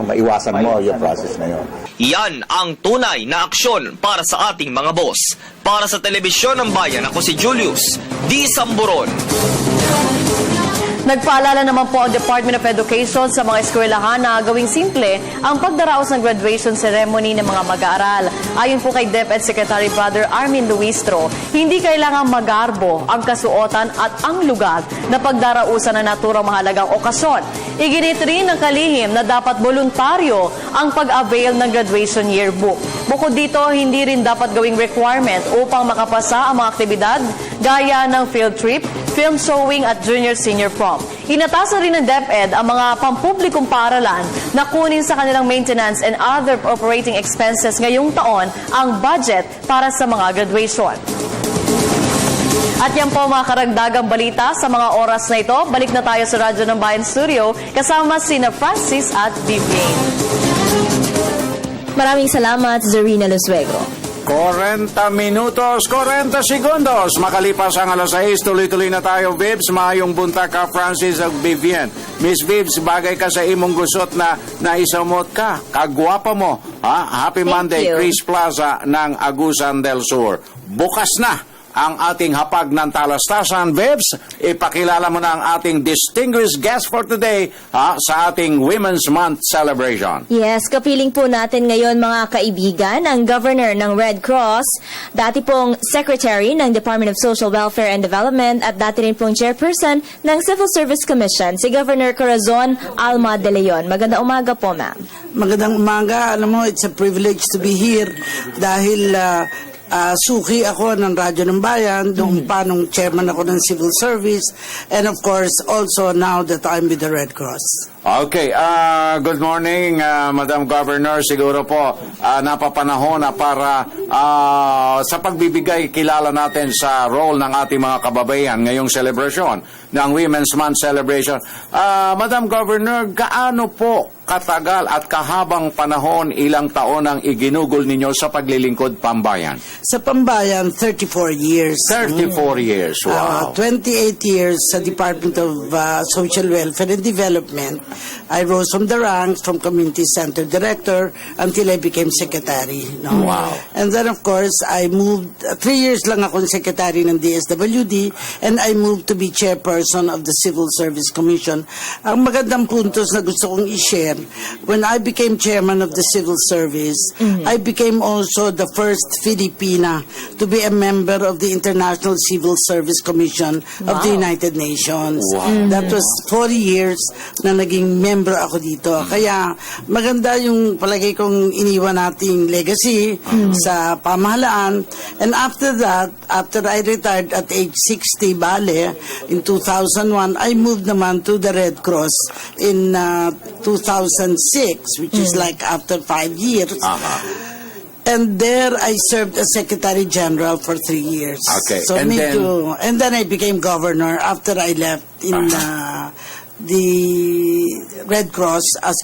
maiwasan mo yung process na yun. Yan ang tunay na aksyon para sa ating mga boss. Para sa Telebisyon ng Bayan, ako si Julius D. Samburon. Nagpaalala naman po ang Department of Education sa mga eskwelahan na gawing simple ang pagdaraos ng graduation ceremony ng mga mag-aaral. Ayon po kay DepEd Secretary Brother Armin Luistro, hindi kailangang magarbo ang kasuotan at ang lugar na pagdarausan ng naturang mahalagang okasyon. Iginit rin ng kalihim na dapat voluntaryo ang pag-avail ng graduation yearbook. Bukod dito, hindi rin dapat gawing requirement upang makapasa ang mga aktibidad gaya ng field trip, film showing at junior-senior prom. Inatasan rin ng DepEd ang mga pampublikong paaralan na kunin sa kanilang maintenance and other operating expenses ngayong taon ang budget para sa mga graduation. At yan po mga karagdagang balita sa mga oras na ito. Balik na tayo sa Radyo ng Bayan Studio kasama sina Francis at Vivian. Maraming salamat, Zarina Lusuego. 40 minutos, 40 segundos. Makalipas ang alas 6, tuloy-tuloy na tayo, Vibs. Maayong bunta ka, Francis at Vivian. Miss Vibs, bagay ka sa imong gusot na naisamot ka. Kagwapa mo. Happy Monday, you. Chris Plaza ng Agusan del Sur. Bukas na ang ating hapag ng talastasan, Vibs. Ipakilala mo na ang ating distinguished guest for today sa ating Women's Month celebration. Yes, kapiling po natin ngayon mga kaibigan, ang Governor ng Red Cross, dati pong Secretary ng Department of Social Welfare and Development at dati rin pong Chairperson ng Civil Service Commission, si Governor Corazon Alma de Leon. Magandang umaga po, ma'am. Magandang umaga. Alam mo, it's a privilege to be here dahil suki ako ng Radyo ng Bayan, doon pa nung chairman ako ng civil service, and of course, also now that I'm with the Red Cross. Okay, good morning, Madam Governor. Siguro po, napapanahon na para sa pagbibigay kilala natin sa role ng ating mga kababaihan ngayong celebration ng Women's Month celebration. Madam Governor, gaano po katagal at kahabang panahon, ilang taon ang iginugol ninyo sa paglilingkod pambayan? Sa pambayan, 34 years. 34 years, wow. 28 years sa Department of Social Welfare and Development. I rose from the ranks from Community Center Director until I became Secretary. No? Wow. And then of course, I moved, 3 years lang akong Secretary ng DSWD, and I moved to be Chairperson of the Civil Service Commission. Ang magandang puntos na gusto kong i-share, when I became Chairman of the Civil Service, I became also the first Filipina to be a member of the International Civil Service Commission of the United Nations. Wow. That was 40 years na naging member ako dito. Kaya maganda yung palagay kong iniwan nating legacy sa pamahalaan. And after that, after I retired at age 60, bale, in 2001, I moved naman to the Red Cross in 2006, which is like after 5 years. And there I served as Secretary General for 3 years. Okay. So And and then I became governor after I left in the Red Cross as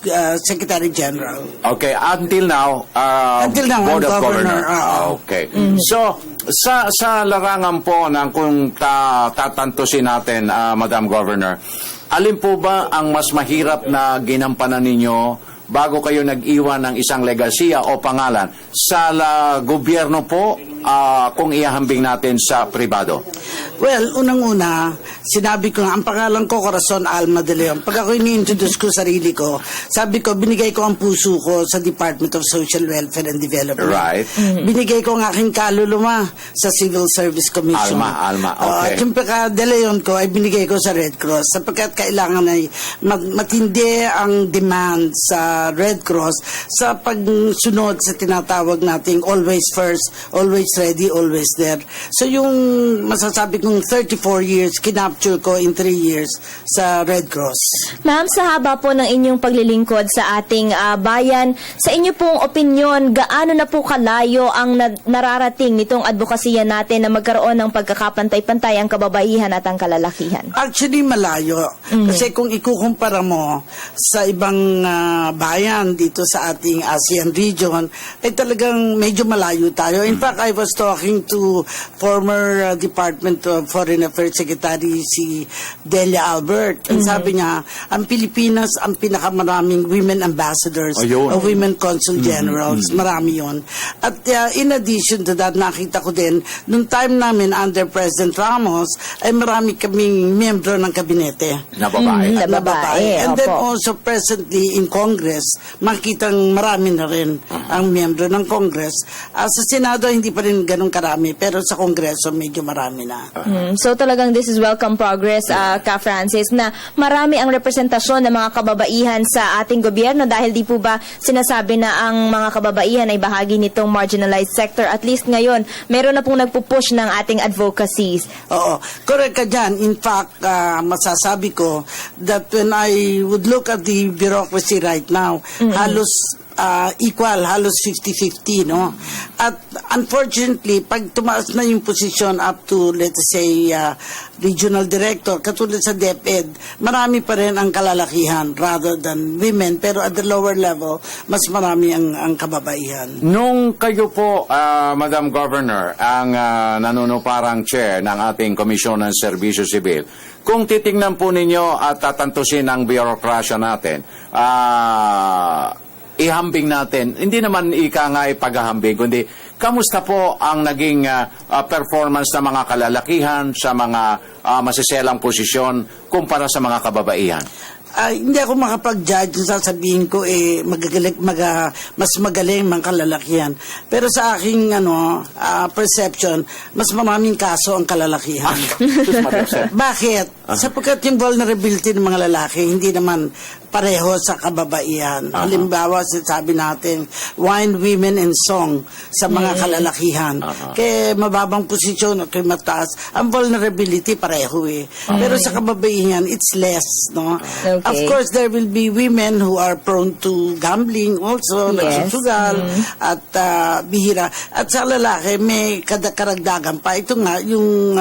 Secretary General. Okay, until now, I'm Board of governor. Okay. So, sa larangan po ng kung tatantusin natin, Madam Governor, alin po ba ang mas mahirap na ginampanan ninyo bago kayo nag-iwan ng isang legasiya o pangalan sa gobyerno po, kung ihahambing natin sa pribado? Well, unang-una, sinabi ko nga, ang pangalan ko, Corazon Alma de Leon. Pag ako ini-introduce ko sarili ko, sabi ko, binigay ko ang puso ko sa Department of Social Welfare and Development. Right. Binigay ko ang aking kaluluwa sa Civil Service Commission. Alma, okay. At yung de Leon ko ay binigay ko sa Red Cross sapagkat kailangan ay matindi ang demand sa Red Cross sa pagsunod sa tinatawag nating always first, always ready, always there. So yung masasabi kong 34 years, kinapture ko in 3 years sa Red Cross. Ma'am, sa haba po ng inyong paglilingkod sa ating bayan, sa inyo pong opinyon, gaano na po kalayo ang nararating nitong advokasya natin na magkaroon ng pagkakapantay-pantay ang kababaihan at ang kalalakihan? Actually, malayo. Kasi kung ikukumpara mo sa ibang bayan dito sa ating ASEAN region, ay talagang medyo malayo tayo. In fact, I was talking to former Department of Foreign Affairs Secretary si Delia Albert. And sabi niya, ang Pilipinas ang pinakamaraming women ambassadors o women consul generals. Marami yun. At in addition to that, nakita ko din, nung time namin under President Ramos, ay marami kaming miyembro ng kabinete. Na babae. Na babae. And then also presently in Congress, makitang marami na rin ang miyembro ng Congress. Sa Senado, hindi pa rin ganun karami, pero sa Kongreso, medyo marami na. So talagang this is welcome progress, Ka Francis, na marami ang representasyon ng mga kababaihan sa ating gobyerno dahil di po ba sinasabi na ang mga kababaihan ay bahagi nitong marginalized sector. At least ngayon, meron na pong nagpupush ng ating advocacies. Oo. Correct ka dyan. In fact, masasabi ko that when I would look at the bureaucracy right now, halos equal, halos 50-50, no? At unfortunately, pag tumaas na yung posisyon up to, let's say, regional director, katulad sa DepEd, marami pa rin ang kalalakihan rather than women, pero at the lower level, mas marami ang kababaihan. Nung kayo po, Madam Governor, ang nanunuparang chair ng ating Komisyon ng Serbisyo Sibil, kung titingnan po ninyo at tatantusin ang bureaucracia natin, ihambing natin, hindi naman ika nga ipaghahambing, kundi kamusta po ang naging performance ng mga kalalakihan sa mga masiselang posisyon kumpara sa mga kababaihan? Hindi ako makapag-judge kung sasabihin ko mas magaling mga kalalakihan. Pero sa aking perception, mas maraming kaso ang kalalakihan. Bakit? Sapagkat yung vulnerability ng mga lalaki, hindi naman pareho sa kababaihan. Halimbawa, sabi natin, wine, women, and song sa mga kalalakihan. Kaya mababang posisyon o kaya mataas, ang vulnerability pareho eh. Pero sa kababaihan, it's less. No? Okay. Of course, there will be women who are prone to gambling also, nagsusugal, at bihira. At sa lalaki, may karagdagan pa. Ito nga, yung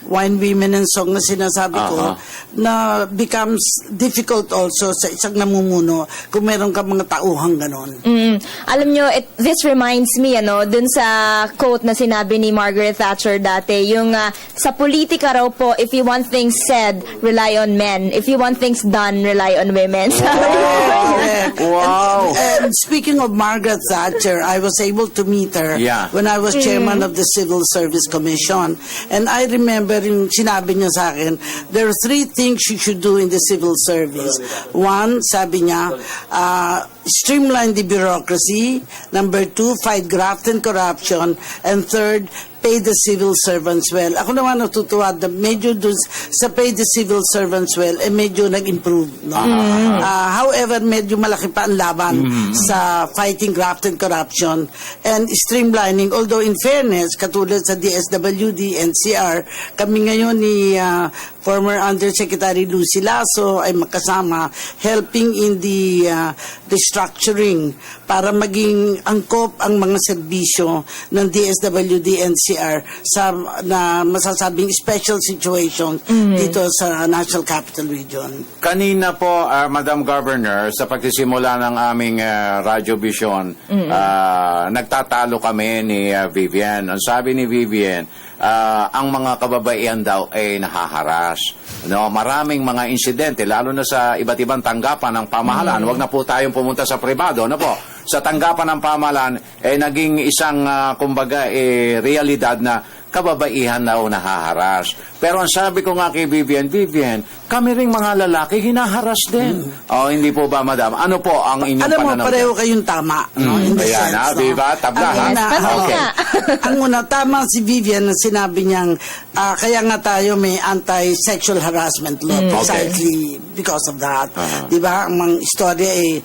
wine, women, and song na sinasabi ko, na becomes difficult also sa isang namumuno kung meron ka mga tauhang ganon. Alam nyo, this reminds me, dun sa quote na sinabi ni Margaret Thatcher dati, yung sa politika raw po, if you want things said, rely on men. If you want things done, rely on women. Wow! And speaking of Margaret Thatcher, I was able to meet her when I was chairman of the Civil Service Commission. And I remember yung sinabi niya sa akin, there are 3 things you should do in the civil service. 1, sabi niya, streamline the bureaucracy. Number 2, fight graft and corruption. And 3rd, pay the civil servants well. Ako naman natutuwa na medyo dun sa pay the civil servants well, medyo nag-improve. No? However, medyo malaki pa ang laban sa fighting graft and corruption and streamlining. Although in fairness, katulad sa DSWD, NCR, kami ngayon ni former Undersecretary Lucy Lasso ay makasama helping in the restructuring para maging angkop ang mga serbisyo ng DSWD, NCR sa na masasabing special situation dito sa National Capital Region. Kanina po, Madam Governor, sa pagsisimula ng aming Radyo Vision, nagtatalo kami ni Vivian. Ang sabi ni Vivian, ang mga kababaihan daw ay nahaharas. No, maraming mga insidente, lalo na sa iba't ibang tanggapan ng pamahalaan. Huwag na po tayong pumunta sa pribado. Ano po? Sa tanggapan ng pamahalaan, naging isang, kumbaga, realidad na kababaihan na o nahaharas. Pero ang sabi ko nga kay Vivian, kami ring mga lalaki hinaharas din. O, hindi po ba, madam? Ano po ang inyong pananaw? Alam mo, pareho kayong tama. No? In the Ayan, sense, no? diba? Tabla, ha? Okay. Ang una, tama si Vivian na sinabi niyang kaya nga tayo may anti-sexual harassment law precisely because of that. Diba? Ang mga istorya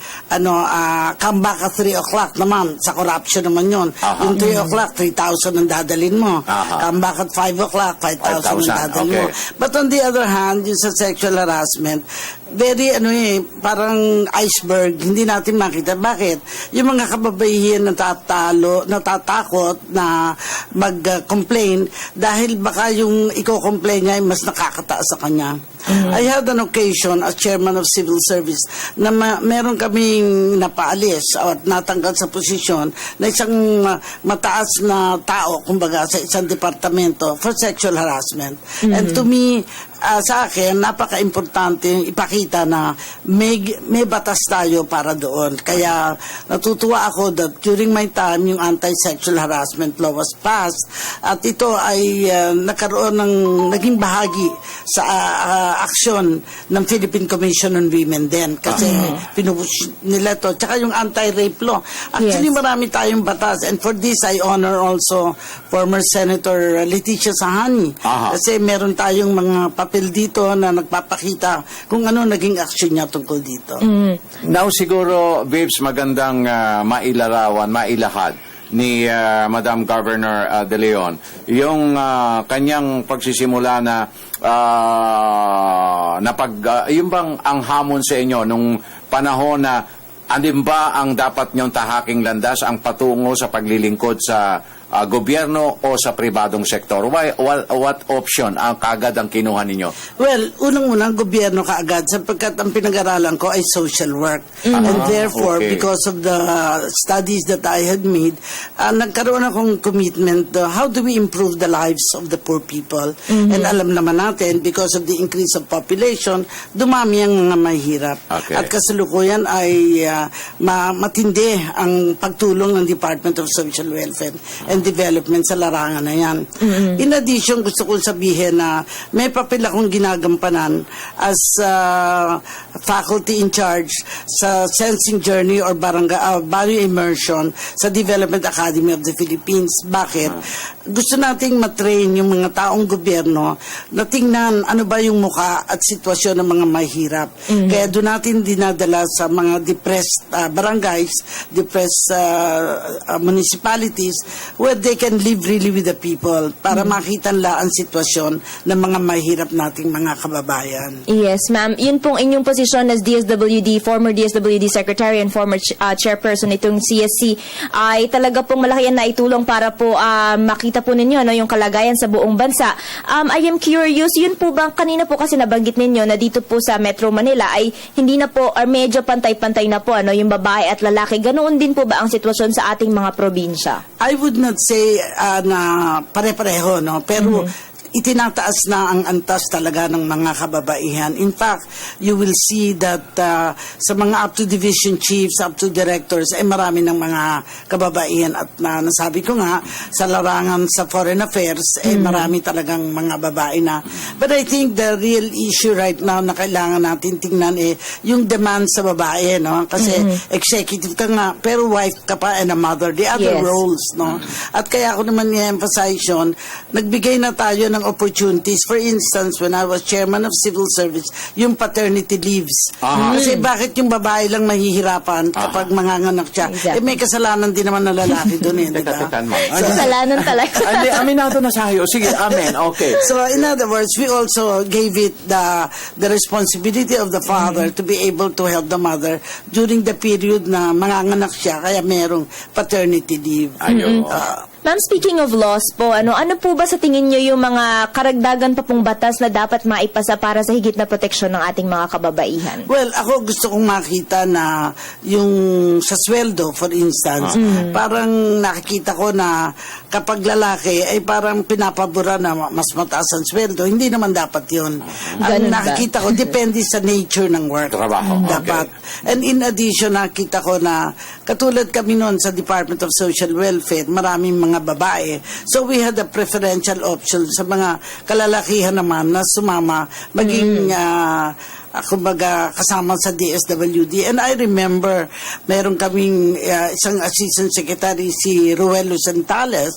come back at 3 o'clock naman. Sa corruption naman yun. Yung 3 o'clock, 3,000 ang dadalin mo. Come back at 5 o'clock, 5,000 ang dadalin mo. But on the other hand, yung sa sexual harassment, very parang iceberg, hindi natin makita. Bakit? Yung mga kababaihan natatakot na mag-complain dahil baka yung i-complain niya ay mas nakakataas sa kanya. I had an occasion as chairman of civil service na meron kaming napaalis at natanggal sa posisyon na isang mataas na tao, kumbaga, sa isang departamento for sexual harassment. And to me, sa akin, napaka-importante ipakita na may batas tayo para doon. Kaya natutuwa ako that during my time, yung anti-sexual harassment law was passed at ito ay naging bahagi sa aksyon ng Philippine Commission on Women din. Kasi pinupush nila ito. Tsaka yung anti-rape law. Actually, marami tayong batas. And for this, I honor also former Senator Leticia Sahani. Kasi meron tayong mga papel dito na nagpapakita kung ano naging aksyon niya tungkol dito. Now siguro, Vibs, magandang mailahad ni Madam Governor De Leon yung kanyang pagsisimula na yung bang ang hamon sa inyo nung panahon na alin ba ang dapat nyong tahaking landas ang patungo sa paglilingkod sa gobyerno o sa pribadong sektor? What option ang kaagad ang kinuha ninyo? Well, unang-unang gobyerno kaagad sapagkat ang pinag-aralan ko ay social work. And therefore, because of the studies that I had made, nagkaroon akong commitment how do we improve the lives of the poor people? And alam naman natin, because of the increase of population, dumami ang mga mahirap. At kasalukuyan ay matindi ang pagtulong ng Department of Social Welfare and and development sa larangan na yan. In addition, gusto kong sabihin na may papel akong ginagampanan as faculty in charge sa Sensing Journey or Value Immersion sa Development Academy of the Philippines. Bakit? Gusto nating matrain yung mga taong gobyerno na tingnan ano ba yung muka at sitwasyon ng mga mahirap. Kaya doon natin dinadala sa mga depressed barangays, depressed municipalities where they can live really with the people para makita nila ang sitwasyon ng mga mahirap nating mga kababayan. Yes, ma'am. Yun pong inyong posisyon as DSWD, former DSWD Secretary and former chairperson itong CSC ay talaga pong malaki yan na itulong para po makita po ninyo yung kalagayan sa buong bansa. I am curious, yun po ba, kanina po kasi nabanggit ninyo na dito po sa Metro Manila ay hindi na po, or medyo pantay-pantay na po yung babae at lalaki. Ganoon din po ba ang sitwasyon sa ating mga probinsya? I would not say na pare-pareho, no? Pero itinataas na ang antas talaga ng mga kababaihan. In fact, you will see that sa mga up to division chiefs, up to directors, ay marami ng mga kababaihan at nasabi ko nga, sa larangan sa foreign affairs, ay marami talagang mga babae na. But I think the real issue right now na kailangan natin tingnan yung demand sa babae, no? Kasi executive ka nga, pero wife ka pa and a mother, the other roles, no? At kaya ako naman i-emphasize yun, nagbigay na tayo ng opportunities. For instance, when I was chairman of civil service, yung paternity leaves. Kasi bakit yung babae lang mahihirapan kapag manganganak siya? Exactly. May kasalanan din naman na lalaki doon. Kasalanan talaga. Aminado na sa'yo. Sige, amen. Okay. So, in other words, we also gave it the responsibility of the father to be able to help the mother during the period na manganganak siya, kaya merong paternity leave. Ma'am, speaking of laws po, ano po ba sa tingin nyo yung mga karagdagan pa pong batas na dapat maipasa para sa higit na proteksyon ng ating mga kababaihan? Well, ako gusto kong makita na yung sa sweldo, for instance, parang nakikita ko na kapag lalaki ay parang pinapabura na mas mataas ang sweldo. Hindi naman dapat yun. Ang nakikita ko, depende sa nature ng work. Trabaho. Dapat. And in addition, nakita ko na katulad kami noon sa Department of Social Welfare, maraming mga babae. So we had a preferential option sa mga kalalakihan naman na sumama, maging kumbaga kasama sa DSWD. And I remember meron kaming isang assistant secretary, si Ruel Lucentales.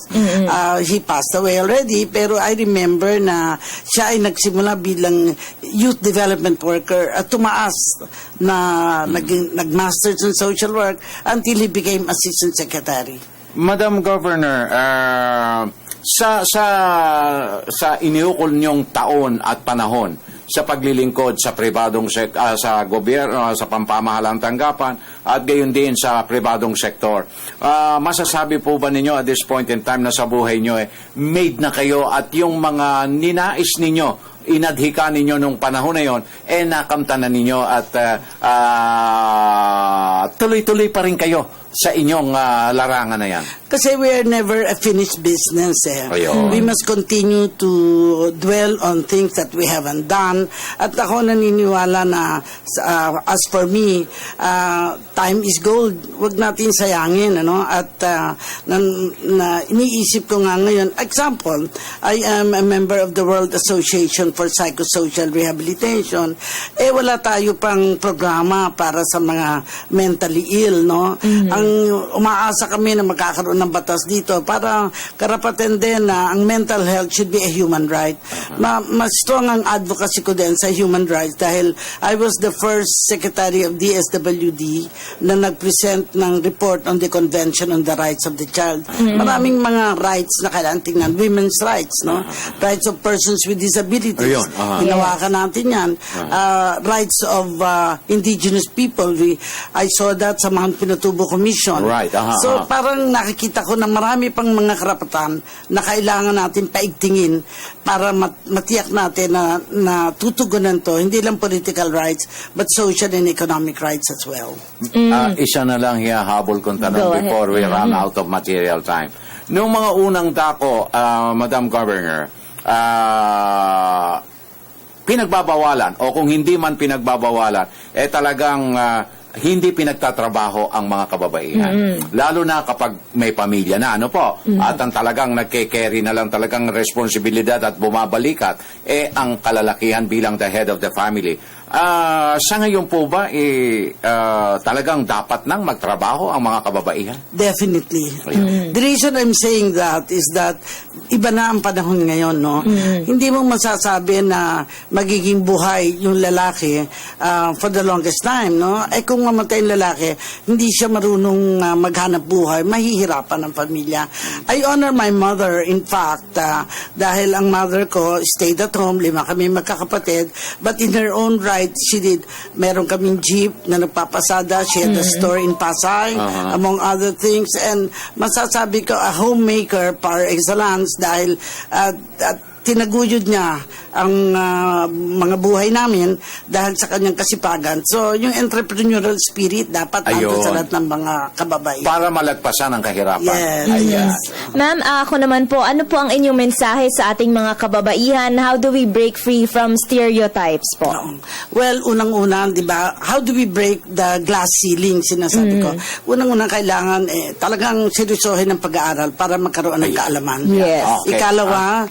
He passed away already, pero I remember na siya ay nagsimula bilang youth development worker at tumaas na nag-masters in social work until he became assistant secretary. Madam Governor, sa iniukol niyong taon at panahon sa paglilingkod sa pribadong sa gobyerno, sa pampamahalang tanggapan at gayon din sa pribadong sektor, masasabi po ba ninyo at this point in time na sa buhay niyo made na kayo at yung mga ninais ninyo, inadhika ninyo nung panahon na yon, nakamtan na ninyo at tuloy-tuloy pa rin kayo sa inyong larangan na yan? Kasi we are never a finished business. We must continue to dwell on things that we haven't done. At ako naniniwala na, as for me, time is gold. Huwag natin sayangin. At iniisip ko nga ngayon, example, I am a member of the World Association for Psychosocial Rehabilitation. Wala tayo pang programa para sa mga mentally ill. Ang umaasa kami na magkakaroon ng batas dito para karapatan din na ang mental health should be a human right. Mas strong ang advocacy ko din sa human rights dahil I was the first secretary of DSWD na nag-present ng report on the Convention on the Rights of the Child. Maraming mga rights na kailangan tingnan. Women's rights, rights of persons with disabilities. Hinawakan natin yan. Rights of indigenous people. I saw that sa Mount Pinatubo Commission. So parang nakikita ko na marami pang mga karapatan na kailangan natin paigtingin para matiyak natin na tutugunan to, hindi lang political rights but social and economic rights as well. Isa na lang hiyahabol kong tanong before we run out of material time. Noong mga unang dako, Madam Governor, pinagbabawalan o kung hindi man pinagbabawalan, talagang hindi pinagtatrabaho ang mga kababaihan. Lalo na kapag may pamilya na, ano po? At ang talagang nagke-carry na lang talagang responsibilidad at bumabalikat, ang kalalakihan bilang the head of the family. Sa ngayon po ba, talagang dapat nang magtrabaho ang mga kababaihan? Definitely. The reason I'm saying that is that iba na ang panahon ngayon, no? Hindi mo masasabi na magiging buhay yung lalaki for the longest time, no? Kung mamatay yung lalaki, hindi siya marunong maghanap buhay, mahihirapan ang pamilya. I honor my mother, in fact, dahil ang mother ko stayed at home, 5 kami magkakapatid, but in her own right, she did. Meron kaming jeep na nagpapasada, she had a store in Pasay, among other things, and masasabi ko, a homemaker par excellence dahil tinaguyod niya ang mga buhay namin dahil sa kanyang kasipagan. So, yung entrepreneurial spirit dapat nandun sa lahat ng mga kababaihan. Para malagpasan ang kahirapan. Yes. Ma'am, ako naman po, ano po ang inyong mensahe sa ating mga kababaihan? How do we break free from stereotypes po? Well, unang-una, di ba, how do we break the glass ceiling, sinasabi ko? Unang-una, kailangan talagang seryosohin ang pag-aaral para magkaroon ng kaalaman. Yes. Ikalawa,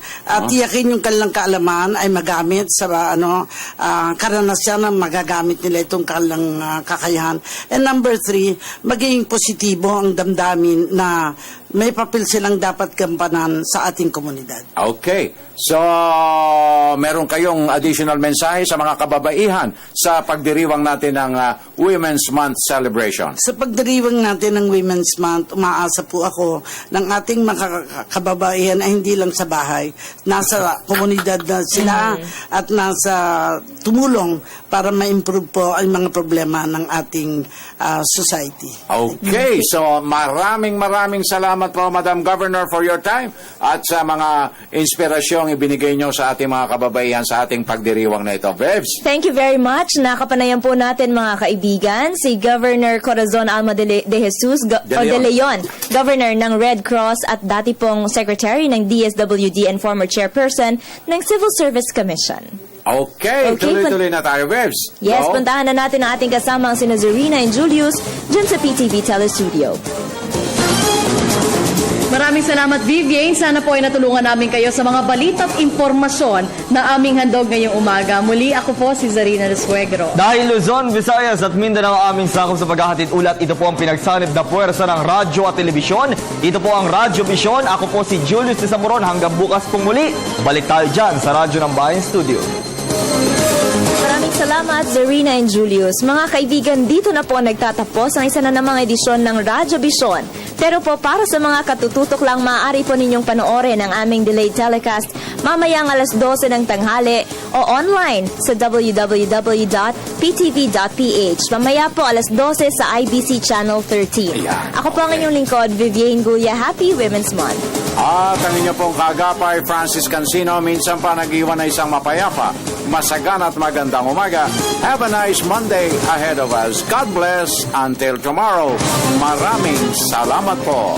tiyakin yung kanilang kaalaman ay magamit sa karanasan na magagamit nila itong kanilang kakayahan. And number 3, maging positibo ang damdamin na may papel silang dapat gampanan sa ating komunidad. Okay. So, meron kayong additional mensahe sa mga kababaihan sa pagdiriwang natin ng Women's Month celebration? Sa pagdiriwang natin ng Women's Month, umaasa po ako ng ating mga kababaihan ay hindi lang sa bahay, nasa komunidad na sila at nasa tumulong para ma-improve po ang mga problema ng ating society. Okay. So, maraming salamat po, Madam Governor, for your time at sa mga inspirasyong ibinigay nyo sa ating mga kababaihan sa ating pagdiriwang na ito. Bebs. Thank you very much. Nakapanayan po natin, mga kaibigan, si Governor Corazon Alma de Jesus de Leon, Governor ng Red Cross at dati pong Secretary ng DSWD and former Chairperson ng Civil Service Commission. Okay, tuloy-tuloy na tayo, Bebs. Yes, puntahan na natin ang ating kasama ang sina Zarina and Julius dyan sa PTV Telestudio. Maraming salamat, Vivian. Sana po ay natulungan namin kayo sa mga balita at impormasyon na aming handog ngayong umaga. Muli, ako po si Zarina Resuegro. Dahil Luzon, Visayas at Mindanao ang aming sakop sa paghahatid ulat, ito po ang pinagsanib na puwersa ng radyo at telebisyon. Ito po ang Radyo Vision. Ako po si Julius de Samoron. Hanggang bukas pong muli, balik tayo dyan sa Radyo ng Bayan Studio. Maraming salamat, Zarina and Julius. Mga kaibigan, dito na po nagtatapos ang isa na namang edisyon ng Radyo Vision. Pero po, para sa mga katututok lang, maaari po ninyong panoorin ang aming delayed telecast mamayang alas 12 ng tanghali o online sa www.ptv.ph. Mamaya po alas 12 sa IBC Channel 13. Ako po ang inyong lingkod, Vivian Guya. Happy Women's Month. At ang inyo pong kagapay, Francis Cancino, minsan pa nag-iwan na isang mapayapa, masagana at magandang umaga. Have a nice Monday ahead of us. God bless. Until tomorrow, maraming salamat po.